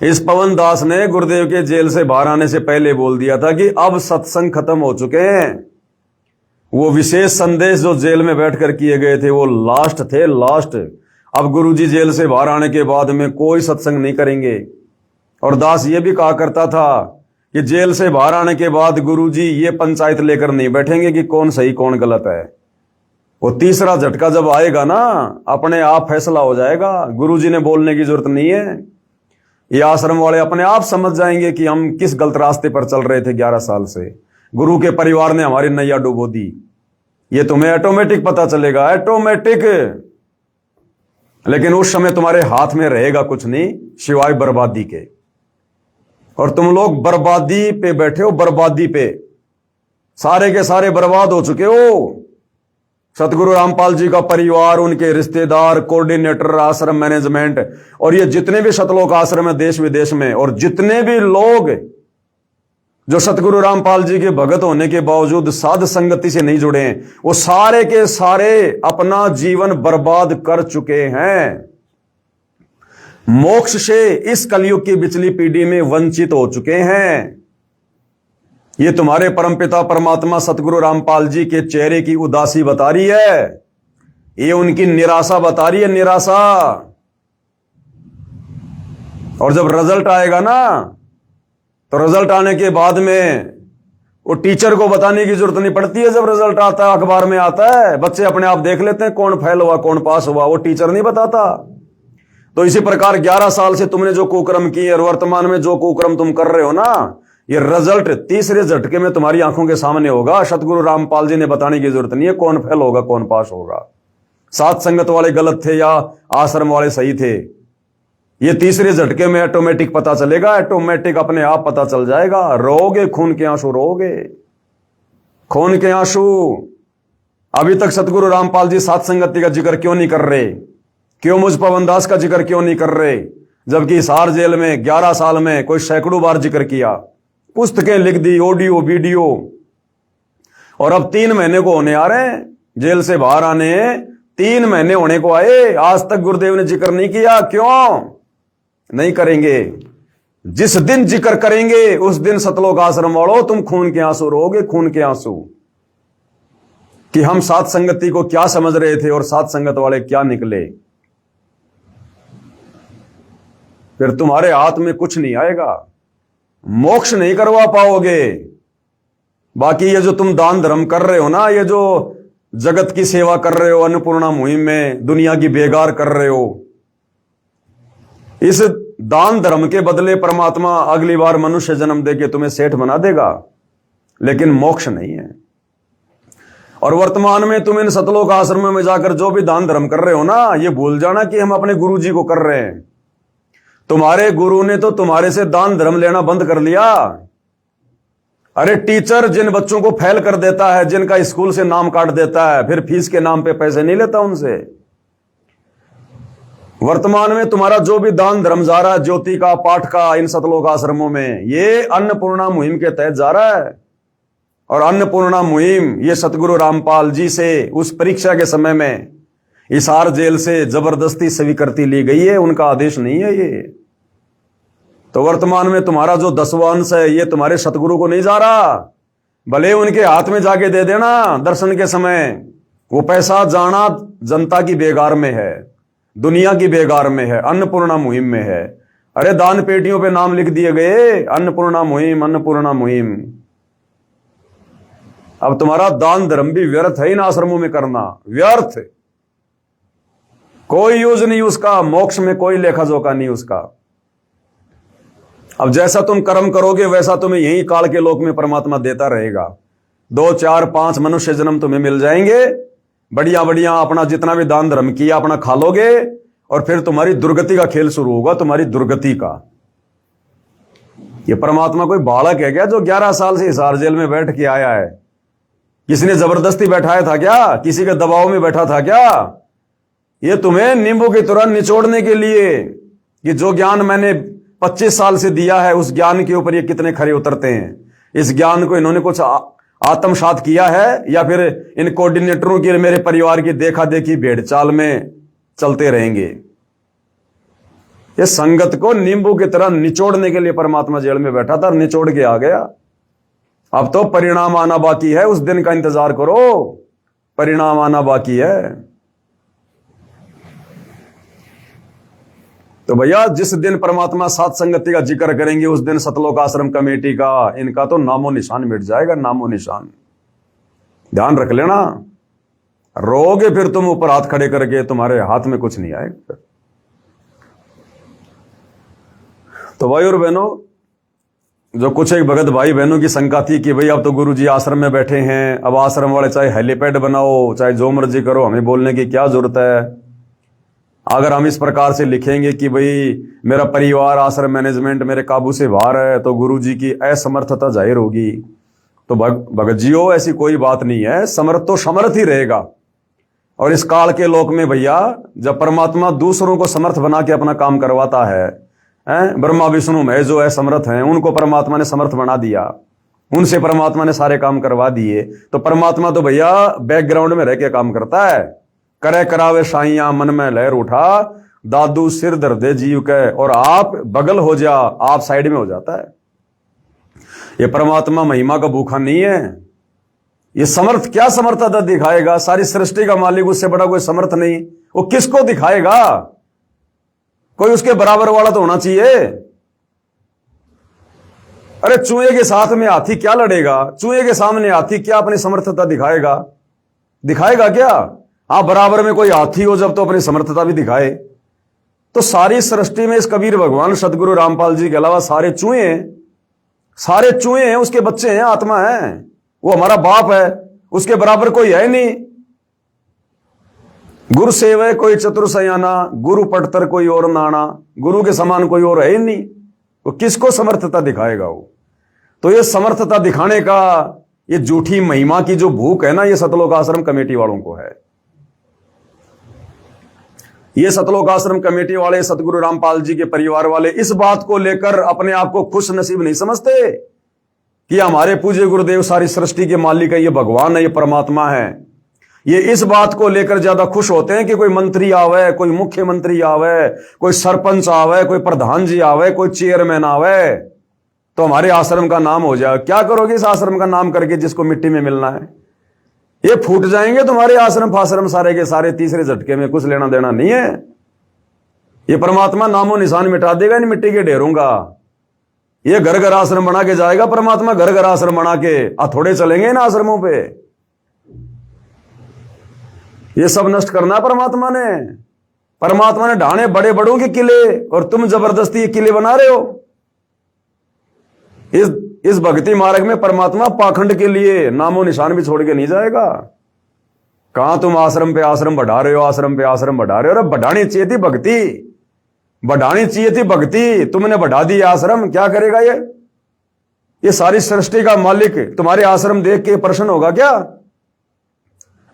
इस पवन दास ने गुरुदेव के जेल से बाहर आने से पहले बोल दिया था कि अब सत्संग खत्म हो चुके हैं। वो विशेष संदेश जो जेल में बैठकर किए गए थे वो लास्ट थे, लास्ट। अब गुरुजी जेल से बाहर आने के बाद में कोई सत्संग नहीं करेंगे। और दास ये भी कहा करता था कि जेल से बाहर आने के बाद गुरुजी ये पंचायत लेकर नहीं बैठेंगे कि कौन सही कौन गलत है। वो तीसरा झटका जब आएगा ना, अपने आप फैसला हो जाएगा, गुरुजी ने बोलने की जरूरत नहीं है। ये आश्रम वाले अपने आप समझ जाएंगे कि हम किस गलत रास्ते पर चल रहे थे 11 साल से। गुरु के परिवार ने हमारी नैया डुबो दी। ये तुम्हें ऑटोमेटिक पता चलेगा, ऑटोमेटिक। लेकिन उस समय तुम्हारे हाथ में रहेगा कुछ नहीं सिवाय बर्बादी के। और तुम लोग बर्बादी पे बैठे हो, बर्बादी पे, सारे के सारे बर्बाद हो चुके हो। सतगुरु रामपाल जी का परिवार, उनके रिश्तेदार, कोऑर्डिनेटर, आश्रम मैनेजमेंट, और ये जितने भी सतलोक आश्रम है देश विदेश में, और जितने भी लोग जो सतगुरु रामपाल जी के भगत होने के बावजूद साध संगति से नहीं जुड़े हैं, वो सारे के सारे अपना जीवन बर्बाद कर चुके हैं। मोक्ष से इस कलयुग की पिछली पीढ़ी में वंचित हो चुके हैं। ये तुम्हारे परमपिता परमात्मा सतगुरु रामपाल जी के चेहरे की उदासी बता रही है, ये उनकी निराशा बता रही है, निराशा। और जब रिजल्ट आएगा ना, तो रिजल्ट आने के बाद में वो टीचर को बताने की जरूरत नहीं पड़ती है। जब रिजल्ट आता है, अखबार में आता है, बच्चे अपने आप देख लेते हैं कौन फेल हुआ कौन पास हुआ, वो टीचर नहीं बताता। तो इसी प्रकार 11 साल से तुमने जो कुकर्म किए और वर्तमान में जो कुकर्म तुम कर रहे हो ना, ये रिजल्ट तीसरे झटके में तुम्हारी आंखों के सामने होगा। सतगुरु रामपाल जी ने बताने की जरूरत नहीं है कौन फेल होगा कौन पास होगा, साथ संगत वाले गलत थे या आश्रम वाले सही थे। ये तीसरे झटके में ऑटोमेटिक पता चलेगा, ऑटोमेटिक अपने आप पता चल जाएगा। रोगे खून के आंसू, रोगे खून के आंसू। अभी तक सतगुरु रामपाल जी साथ संगति का जिक्र क्यों नहीं कर रहे? क्यों मुझ पवन दास का जिक्र क्यों नहीं कर रहे? जबकि हिसार जेल में 11 साल में कोई सैकड़ों बार जिक्र किया, पुस्तकें लिख दी, ऑडियो वीडियो, और अब 3 महीने को होने आ रहे हैं जेल से बाहर आने, 3 महीने होने को आए, आज तक गुरुदेव ने जिक्र नहीं किया। क्यों नहीं करेंगे? जिस दिन जिक्र करेंगे उस दिन सतलोक आश्रम वालों तुम खून के आंसू रोगे, खून के आंसू, कि हम साथ संगति को क्या समझ रहे थे और साथ संगत वाले क्या निकले। फिर तुम्हारे हाथ में कुछ नहीं आएगा, मोक्ष नहीं करवा पाओगे। बाकी ये जो तुम दान धर्म कर रहे हो ना, ये जो जगत की सेवा कर रहे हो, अन्नपूर्णा मुहिम में दुनिया की बेगार कर रहे हो, इस दान धर्म के बदले परमात्मा अगली बार मनुष्य जन्म देके तुम्हें सेठ बना देगा, लेकिन मोक्ष नहीं है। और वर्तमान में तुम इन सतलोक आश्रम में जाकर जो भी दान धर्म कर रहे हो ना, ये भूल जाना कि हम अपने गुरु जी को कर रहे हैं। तुम्हारे गुरु ने तो तुम्हारे से दान धर्म लेना बंद कर लिया। अरे टीचर जिन बच्चों को फेल कर देता है, जिनका स्कूल से नाम काट देता है, फिर फीस के नाम पे पैसे नहीं लेता उनसे। वर्तमान में तुम्हारा जो भी दान धर्म जा रहा है, ज्योति का, पाठ का, इन सतलोक आश्रमों में, ये अन्नपूर्णा मुहिम के तहत जा रहा है। और अन्नपूर्णा मुहिम ये सतगुरु रामपाल जी से उस परीक्षा के समय में हिसार जेल से जबरदस्ती स्वीकृति ली गई है, उनका आदेश नहीं है ये। तो वर्तमान में तुम्हारा जो 10वां अंश है, ये तुम्हारे सतगुरु को नहीं जा रहा। भले उनके हाथ में जाके दे देना दर्शन के समय, वो पैसा जाना जनता की बेगार में है, दुनिया की बेगार में है, अन्नपूर्णा मुहिम में है। अरे दान पेटियों पे नाम लिख दिए गए, अन्नपूर्णा मुहिम, अन्नपूर्णा मुहिम। अब तुम्हारा दान धर्म भी व्यर्थ है इन आश्रमों में करना, व्यर्थ, कोई यूज नहीं उसका, मोक्ष में कोई लेखा जोखा नहीं उसका। अब जैसा तुम कर्म करोगे वैसा तुम्हें यही काल के लोक में परमात्मा देता रहेगा। 2, 4, 5 मनुष्य जन्म तुम्हें मिल जाएंगे, बढ़िया बढ़िया अपना जितना भी दान धर्म किया अपना खा लोगे, और फिर तुम्हारी दुर्गति का खेल शुरू होगा, तुम्हारी दुर्गति का। ये परमात्मा कोई बालक है क्या जो 11 साल से हिसार जेल में बैठ के आया है? किसी ने जबरदस्ती बैठाया था क्या? किसी के दबाव में बैठा था क्या? ये तुम्हें नींबू की तरह निचोड़ने के लिए कि जो ज्ञान मैंने 25 साल से दिया है, उस ज्ञान के ऊपर ये कितने खरे उतरते हैं। इस ज्ञान को इन्होंने कुछ आत्मसात किया है, या फिर इन कोऑर्डिनेटरों की, मेरे परिवार की देखा देखी भेड़ चाल में चलते रहेंगे। ये संगत को नींबू की तरह निचोड़ने के लिए परमात्मा जेल में बैठा था, निचोड़ के आ गया। अब तो परिणाम आना बाकी है, उस दिन का इंतजार करो, परिणाम आना बाकी है। तो भैया जिस दिन परमात्मा साथ संगति का जिक्र करेंगे, उस दिन सतलोक आश्रम कमेटी का, इनका तो नामो निशान मिट जाएगा, नामो निशान। ध्यान रख लेना, रोगे फिर तुम ऊपर हाथ खड़े करके, तुम्हारे हाथ में कुछ नहीं आएगा। तो भाई और बहनों, जो कुछ एक भगत भाई बहनों की शंका थी कि भाई अब तो गुरुजी आश्रम में बैठे हैं, अब आश्रम वाले चाहे हेलीपैड बनाओ चाहे जो मर्जी करो, हमें बोलने की क्या जरूरत है। अगर हम इस प्रकार से लिखेंगे कि भाई मेरा परिवार, आश्रम मैनेजमेंट मेरे काबू से बाहर है, तो गुरुजी की असमर्थता जाहिर होगी। तो भगत जियो, ऐसी कोई बात नहीं है, समर्थ तो समर्थ ही रहेगा। और इस काल के लोक में भैया, जब परमात्मा दूसरों को समर्थ बना के अपना काम करवाता है, ब्रह्मा विष्णु में जो असमर्थ हैं उनको परमात्मा ने समर्थ बना दिया, उनसे परमात्मा ने सारे काम करवा दिए। तो परमात्मा तो भैया बैकग्राउंड में रह के काम करता है। करे करावे साइया मन में लहर उठा, दादू सिर दर्दे जीव के, और आप बगल हो जा, आप साइड में हो जाता है। ये परमात्मा महिमा का भूखा नहीं है। ये समर्थ क्या समर्थता दिखाएगा? सारी सृष्टि का मालिक, उससे बड़ा कोई समर्थ नहीं। वो किसको दिखाएगा? कोई उसके बराबर वाला तो होना चाहिए। अरे चूहे के साथ में हाथी क्या लड़ेगा? चूहे के सामने हाथी क्या अपनी समर्थता दिखाएगा? दिखाएगा क्या? हाँ, बराबर में कोई हाथी हो जब तो अपनी समर्थता भी दिखाए। तो सारी सृष्टि में इस कबीर भगवान सदगुरु रामपाल जी के अलावा सारे चूहे हैं, सारे चूहे हैं, उसके बच्चे हैं, आत्मा है, वो हमारा बाप है, उसके बराबर कोई है नहीं। गुरु सेवय कोई चतुर सयाना, गुरु पटतर कोई और नाना, गुरु के समान कोई और है ही नहीं। वो किसको समर्थता दिखाएगा वो? तो ये समर्थता दिखाने का, ये झूठी महिमा की जो भूख है ना, ये सतलोक आश्रम कमेटी वालों को है। ये सतलोक आश्रम कमेटी वाले, सतगुरु रामपाल जी के परिवार वाले इस बात को लेकर अपने आप को खुश नसीब नहीं समझते कि हमारे पूज्य गुरुदेव सारी सृष्टि के मालिक है, ये भगवान है, ये परमात्मा है। ये इस बात को लेकर ज्यादा खुश होते हैं कि कोई मंत्री आवे, कोई मुख्यमंत्री आवे, कोई सरपंच आवे, कोई प्रधान जी आवे, कोई चेयरमैन आवे, तो हमारे आश्रम का नाम हो जाए। क्या करोगे इस आश्रम का नाम करके जिसको मिट्टी में मिलना है? ये फूट जाएंगे तुम्हारे आश्रम फाश्रम सारे के सारे, तीसरे झटके में कुछ लेना देना नहीं है। ये परमात्मा नामो निशान मिटा देगा इन मिट्टी के ढेरों का। ये घर घर आश्रम बना के जाएगा परमात्मा, घर घर आश्रम बना के थोड़े चलेंगे इन आश्रमों पे। ये सब नष्ट करना परमात्मा ने। परमात्मा ने ढाने बड़े बड़ों के किले और तुम जबरदस्ती ये किले बना रहे हो। इस भक्ति मार्ग में परमात्मा पाखंड के लिए नामो निशान भी छोड़ के नहीं जाएगा। कहां तुम आश्रम पे आश्रम बढ़ा रहे हो, आश्रम पे आश्रम बढ़ा रहे हो। अरे बढ़ानी चाहिए थी भक्ति, बढ़ानी चाहिए थी भक्ति, तुमने बढ़ा दी आश्रम। क्या करेगा ये सारी सृष्टि का मालिक तुम्हारे आश्रम देख के प्रसन्न होगा क्या?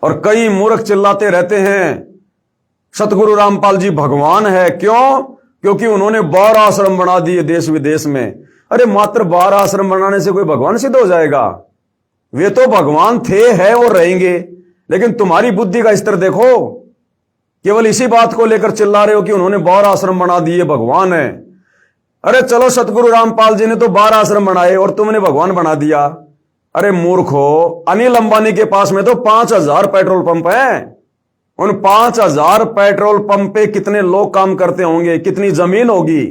और कई मूर्ख चिल्लाते रहते हैं सतगुरु रामपाल जी भगवान है। क्यों? क्योंकि उन्होंने 12 आश्रम बना दिए देश विदेश में। अरे मात्र 12 आश्रम बनाने से कोई भगवान सिद्ध हो जाएगा? वे तो भगवान थे, है और रहेंगे। लेकिन तुम्हारी बुद्धि का स्तर देखो, केवल इसी बात को लेकर चिल्ला रहे हो कि उन्होंने 12 आश्रम बना दिए, भगवान है। अरे चलो, सतगुरु रामपाल जी ने तो 12 आश्रम बनाए और तुमने भगवान बना दिया। अरे मूर्खो, अनिल अंबानी के पास में तो 5000 पेट्रोल पंप हैं। उन 5000 पेट्रोल पंप पे कितने लोग काम करते होंगे, कितनी जमीन होगी?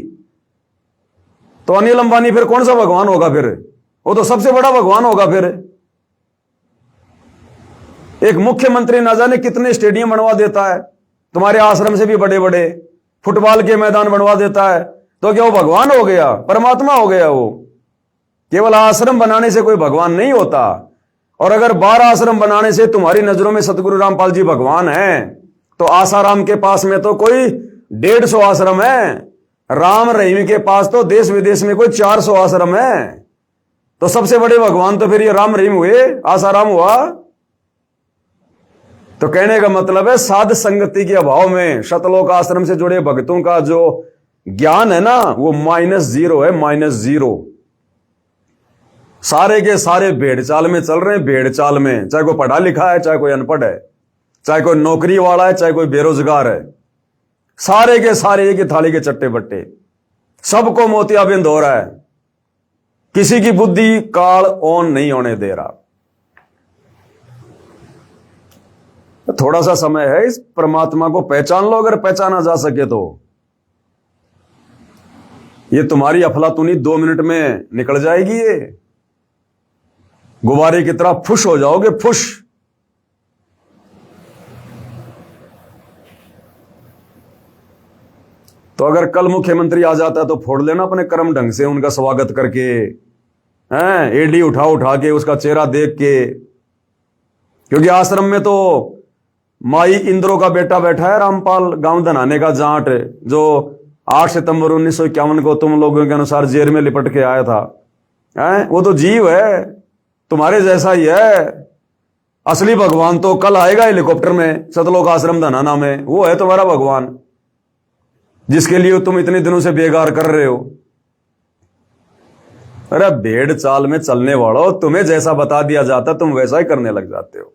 तो अनिल अंबानी फिर कौन सा भगवान होगा? फिर वो तो सबसे बड़ा भगवान होगा। फिर एक मुख्यमंत्री ना जाने कितने स्टेडियम बनवा देता है, तुम्हारे आश्रम से भी बड़े बड़े फुटबॉल के मैदान बनवा देता है, तो क्या वो भगवान हो गया? परमात्मा हो गया वो? केवल आश्रम बनाने से कोई भगवान नहीं होता। और अगर 12 आश्रम बनाने से तुम्हारी नजरों में सतगुरु रामपाल जी भगवान हैं, तो आसाराम के पास में तो कोई 150 आश्रम है। राम रहीम के पास तो देश विदेश में कोई 400 आश्रम है। तो सबसे बड़े भगवान तो फिर ये राम रहीम हुए, आसाराम हुआ। तो कहने का मतलब है साध संगति के अभाव में सतलोक आश्रम से जुड़े भक्तों का जो ज्ञान है ना, वो -0 है, -0। सारे के सारे भेड़ चाल में चल रहे हैं, भेड़ चाल में। चाहे कोई पढ़ा लिखा है, चाहे कोई अनपढ़ है, चाहे कोई नौकरी वाला है, चाहे कोई बेरोजगार है, सारे के सारे एक ही थाली के चट्टे बट्टे, सबको मोतियाबिंद हो रहा है। किसी की बुद्धि काल ऑन नहीं होने दे रहा। थोड़ा सा समय है, इस परमात्मा को पहचान लो। अगर पहचाना जा सके तो ये तुम्हारी अफलातूनी 2 मिनट में निकल जाएगी। ये गुब्बारे की तरह फुश हो जाओगे, फुश। तो अगर कल मुख्यमंत्री आ जाता है तो फोड़ लेना अपने कर्म ढंग से उनका स्वागत करके, हैं, एडी उठा उठा के उसका चेहरा देख के। क्योंकि आश्रम में तो माई इंद्रो का बेटा बैठा है, रामपाल गांव धनाने का जाट, जो 8 सितंबर 1951 को तुम लोगों के अनुसार जेल में लिपट के आया था। हैं, वो तो जीव है, तुम्हारे जैसा ही है। असली भगवान तो कल आएगा हेलीकॉप्टर में सतलोक आश्रम धनाना में। वो है तुम्हारा भगवान, जिसके लिए तुम इतने दिनों से बेगार कर रहे हो। अरे भेड़ चाल में चलने वालों, तुम्हें जैसा बता दिया जाता तुम वैसा ही करने लग जाते हो।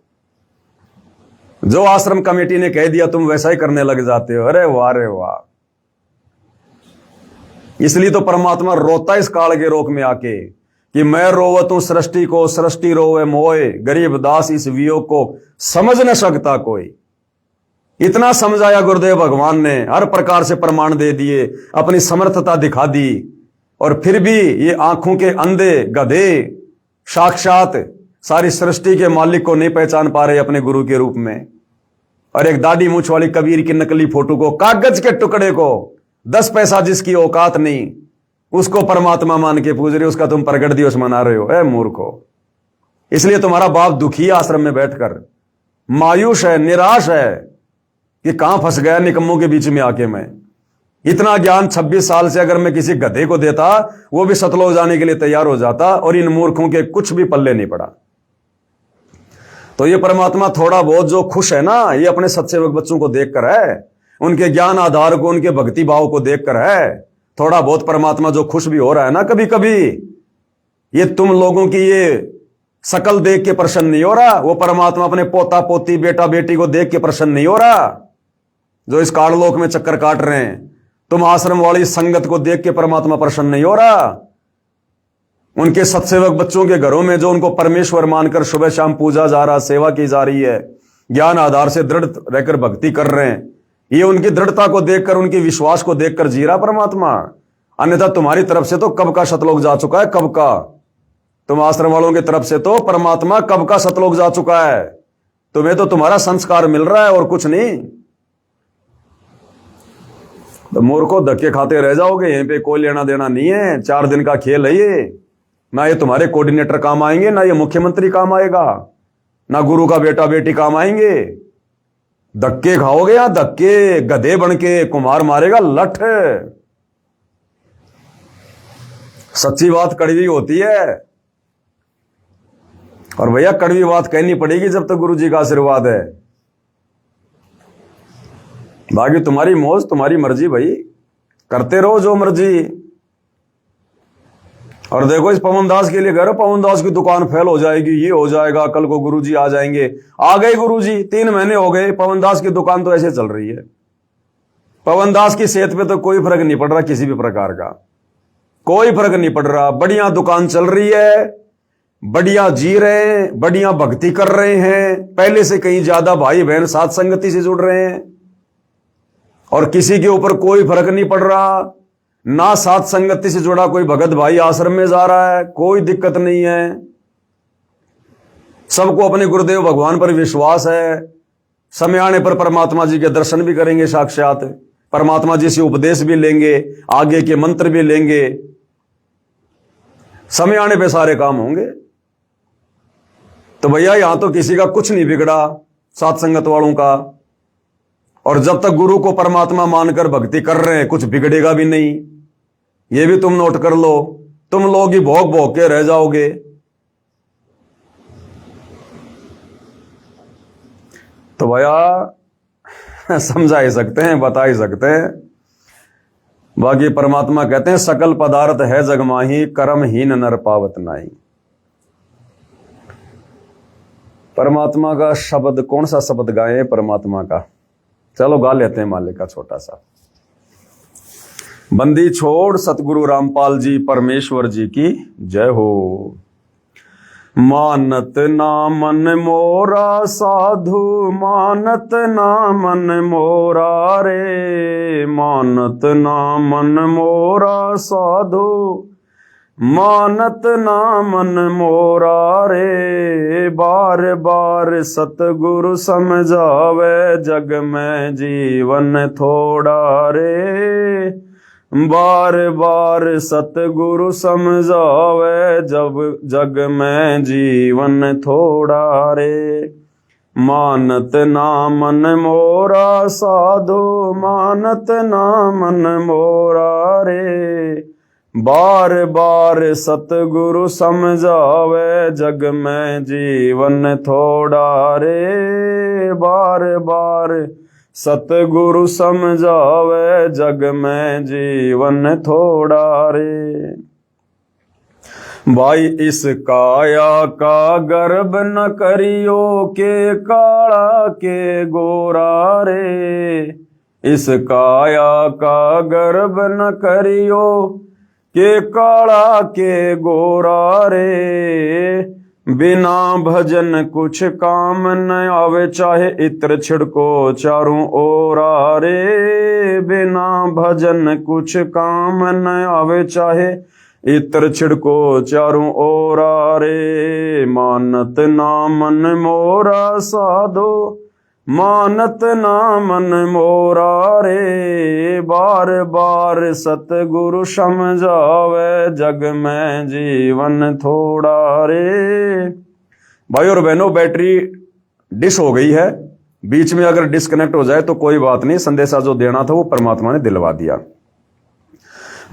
जो आश्रम कमेटी ने कह दिया तुम वैसा ही करने लग जाते हो। अरे वाह रे वाह। इसलिए तो परमात्मा रोता इस काल के रोक में आके कि मैं रोवत हूं सृष्टि को, सृष्टि रोवे मोए, गरीब दास इस वियोग को समझ न सकता कोई। इतना समझाया गुरुदेव भगवान ने, हर प्रकार से प्रमाण दे दिए, अपनी समर्थता दिखा दी। और फिर भी ये आंखों के अंधे गधे साक्षात सारी सृष्टि के मालिक को नहीं पहचान पा रहे अपने गुरु के रूप में। और एक दाढ़ी मूछ वाली कबीर की नकली फोटो को, कागज के टुकड़े को, 10 पैसा जिसकी औकात नहीं, उसको परमात्मा मान के पूज रहे हो, उसका तुम प्रगट दिवस मना रहे हो। ए मूर्खो, इसलिए तुम्हारा बाप दुखी है आश्रम में बैठकर, मायूस है, निराश है कि कहां फंस गया निकम्मों के बीच में आके मैं। इतना ज्ञान 26 साल से अगर मैं किसी गधे को देता, वो भी सतलोक जाने के लिए तैयार हो जाता, और इन मूर्खों के कुछ भी पल्ले नहीं पड़ा। तो ये परमात्मा थोड़ा बहुत जो खुश है ना, ये अपने सत्सेवक बच्चों को देखकर है, उनके ज्ञान आधार को, उनके भक्ति भाव को देखकर है। थोड़ा बहुत परमात्मा जो खुश भी हो रहा है ना कभी कभी, ये तुम लोगों की ये शकल देख के प्रसन्न नहीं हो रहा। वो परमात्मा अपने पोता पोती बेटा बेटी को देख के प्रसन्न नहीं हो रहा, जो इस काललोक में चक्कर काट रहे हैं। तुम आश्रम वाली संगत को देख के परमात्मा प्रसन्न नहीं हो रहा। उनके सत्सेवक बच्चों के घरों में जो उनको परमेश्वर मानकर सुबह शाम पूजा जा रहा, सेवा की जा रही है, ज्ञान आधार से दृढ़ रहकर भक्ति कर रहे हैं, ये उनकी दृढ़ता को देखकर, उनके विश्वास को देखकर जी रहा परमात्मा। अन्यथा तुम्हारी तरफ से तो कब का सतलोक जा चुका है, कब का। तुम आश्रम वालों की तरफ से तो परमात्मा कब का सतलोक जा चुका है। तुम्हें तो तुम्हारा संस्कार मिल रहा है और कुछ नहीं। तो मूर्खों, धक्के खाते रह जाओगे, यहीं पे कोई लेना देना नहीं है। 4 दिन का खेल है ये। ना ये तुम्हारे कोऑर्डिनेटर काम आएंगे, ना ये मुख्यमंत्री काम आएगा, ना गुरु का बेटा बेटी काम आएंगे। धक्के खाओगे या धक्के, गधे बन के कुमार मारेगा लठ। सच्ची बात कड़वी होती है, और भैया कड़वी बात कहनी पड़ेगी जब तक गुरु जी का आशीर्वाद है। बाकी तुम्हारी मौज, तुम्हारी मर्जी भाई, करते रहो जो मर्जी। और देखो, इस पवन दास के लिए कह रहे हो, पवन दास की दुकान फेल हो जाएगी, ये हो जाएगा, कल को गुरुजी आ जाएंगे। आ गए गुरुजी, 3 महीने हो गए, पवन दास की दुकान तो ऐसे चल रही है। पवन दास की सेहत पे तो कोई फर्क नहीं पड़ रहा, किसी भी प्रकार का कोई फर्क नहीं पड़ रहा। बढ़िया दुकान चल रही है, बढ़िया जी रहे हैं, बढ़िया भक्ति कर रहे हैं, पहले से कहीं ज्यादा भाई बहन साथ संगति से जुड़ रहे हैं, और किसी के ऊपर कोई फर्क नहीं पड़ रहा। ना साथ संगति से जुड़ा कोई भगत भाई आश्रम में जा रहा है, कोई दिक्कत नहीं है। सबको अपने गुरुदेव भगवान पर विश्वास है। समय आने पर परमात्मा जी के दर्शन भी करेंगे, साक्षात परमात्मा जी से उपदेश भी लेंगे, आगे के मंत्र भी लेंगे। समय आने पे सारे काम होंगे। तो भैया यहां तो किसी का कुछ नहीं बिगड़ा, साथ संगत वालों का। और जब तक गुरु को परमात्मा मानकर भक्ति कर रहे हैं, कुछ बिगड़ेगा भी नहीं। ये भी तुम नोट कर लो। तुम लोग ही भोग भोग के रह जाओगे। तो भैया समझा ही सकते हैं, बता ही सकते हैं। बाकी परमात्मा कहते हैं, सकल पदार्थ है जग माही, कर्महीन नर पावत नाई। परमात्मा का शब्द, कौन सा शब्द गाए परमात्मा का? चलो गा लेते हैं मालिक का छोटा सा। बंदी छोड़ सतगुरु रामपाल जी परमेश्वर जी की जय हो। मानत ना मन मोरा साधु, मानत ना मन मोरा रे, मानत ना मन मोरा साधु, मानत ना मन मोरा रे। बार बार सतगुरु समझावे, जग में जीवन थोड़ा रे। बार बार सतगुरु समझावे, जग में जीवन थोड़ा रे। मानत ना मन मोरा साधु, मानत ना मन मोरा रे। बार बार सतगुरु समझावे, जग में जीवन थोड़ा रे। बार बार सतगुरु समझावे, जग में जीवन थोड़ा रे। भाई इस काया का गर्भ न करियो, के काला के गोरा रे। इस काया का गर्भ न करियो, के काला के गोरा रे। बिना भजन कुछ काम न आवे, चाहे इत्र छिड़को चारों ओर रे। बिना भजन कुछ काम न आवे, चाहे इत्र छिड़को चारों ओर रे। मानत ना मन मोरा साधो, मानत ना मन मोरा रे। बार बार सतगुरु समझावे, जग में जीवन थोड़ा रे। भाई और बहनों, बैटरी डिस हो गई है, बीच में अगर डिस्कनेक्ट हो जाए तो कोई बात नहीं, संदेशा जो देना था वो परमात्मा ने दिलवा दिया।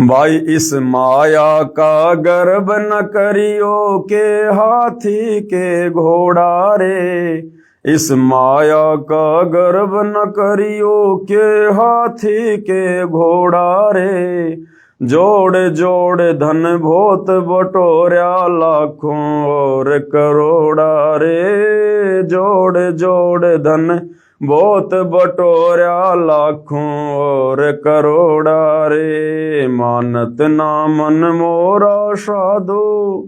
भाई इस माया का गर्भ न करियो, के हाथी के घोड़ा रे। इस माया का गर्भ न करियो, के हाथी के घोड़ा रे। जोड़ जोड़ धन भोत बटोर्या, लाखों और करोड़ा रे। जोड़ जोड़ धन बहुत बटोर्या, लाखों और करोड़ा रे। मानत ना मन मोरा साधु,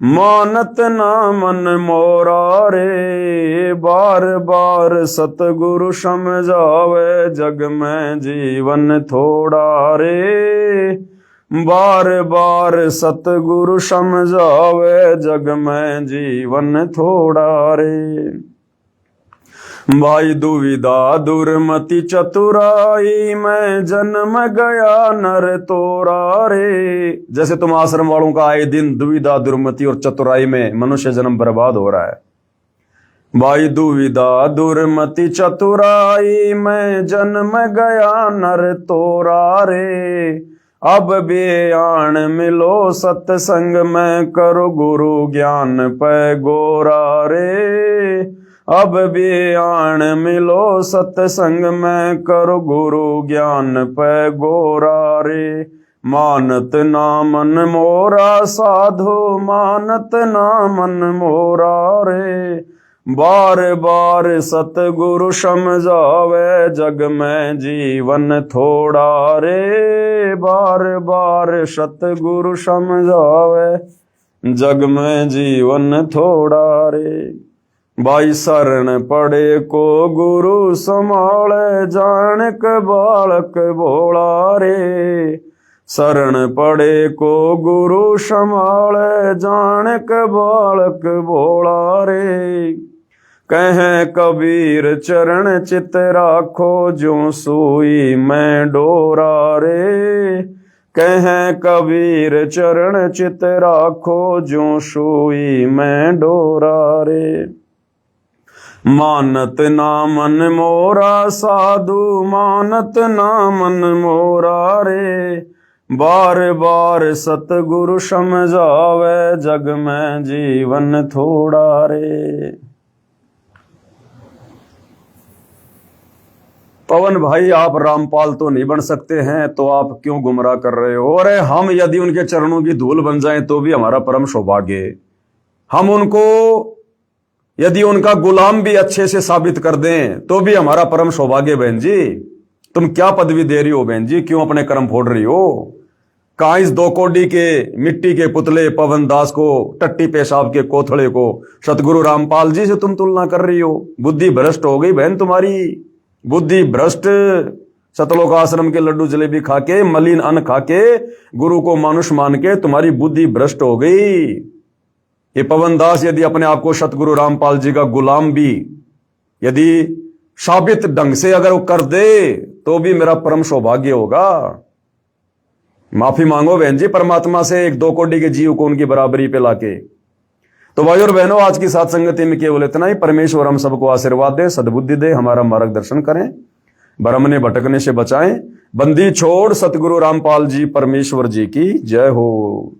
मानत ना मन मोरा रे। बार बार सतगुरु समझावे, जग में जीवन थोड़ा रे। बार बार सतगुरु समझावे, जग में जीवन थोड़ा रे। भाई दुविधा दुर्मति चतुराई में, जन्म गया नर तोरा रे। जैसे तुम आश्रम वालों का आए दिन दुविधा दुर्मति और चतुराई में मनुष्य जन्म बर्बाद हो रहा है। भाई दुविधा दुर्मति चतुराई में, जन्म गया नर तोरा रे। अब बेआन मिलो सत्संग में, करो गुरु ज्ञान पे गोरा रे। अब बेआन मिलो सत्संग में, करो गुरु ज्ञान पे गोरा रे। मानत ना मन मोरा साधो, मानत ना मन मोरा रे। बार बार सतगुरु समझावे, जग में जीवन थोड़ा रे। बार बार सतगुरु समझावे, जग में जीवन थोड़ा रे। भाई शरण पड़े को गुरु संभाले, जान के बालक भोला रे। शरण पड़े को गुरु संभाले, जान के बालक भोला रे। कहे कबीर चरण चित राखो, जो सुई में डोरा रे। कहे कबीर चरण चित राखो, जो सुई में डोरा रे। मानत ना मन मोरा साधु, मानत ना मन मोरा रे। बार बार सतगुरु समझावे, जग में जीवन थोड़ा रे। पवन भाई, आप रामपाल तो नहीं बन सकते हैं, तो आप क्यों गुमराह कर रहे हो? अरे हम यदि उनके चरणों की धूल बन जाएं तो भी हमारा परम सौभाग्य। हम उनको यदि उनका गुलाम भी अच्छे से साबित कर दें तो भी हमारा परम सौभाग्य। बहन जी, तुम क्या पदवी दे रही हो बहन जी? क्यों अपने कर्म फोड़ रही हो? कहां इस 2 कौड़ी के मिट्टी के पुतले पवन दास को, टट्टी पेशाब के कोथड़े को सतगुरु रामपाल जी से तुम तुलना कर रही हो? बुद्धि भ्रष्ट हो गई बहन तुम्हारी, बुद्धि भ्रष्ट। सतलोक आश्रम के लड्डू जलेबी खाके, मलिन अन्न खाके, गुरु को मानुष मान के तुम्हारी बुद्धि भ्रष्ट हो गई। ये पवन दास यदि अपने आप को सतगुरु रामपाल जी का गुलाम भी यदि साबित ढंग से अगर वो कर दे तो भी मेरा परम सौभाग्य होगा। माफी मांगो बहन जी परमात्मा से, एक 2 कौड़ी के जीव को उनकी बराबरी पे लाके। तो भाई और बहनों, आज की साथ संगति में केवल इतना ही। परमेश्वर हम सबको आशीर्वाद दे, सद्बुद्धि दे, हमारा मार्गदर्शन करें, भरमने भटकने से बचाएं। बंदी छोड़ सतगुरु रामपाल जी परमेश्वर जी की जय हो।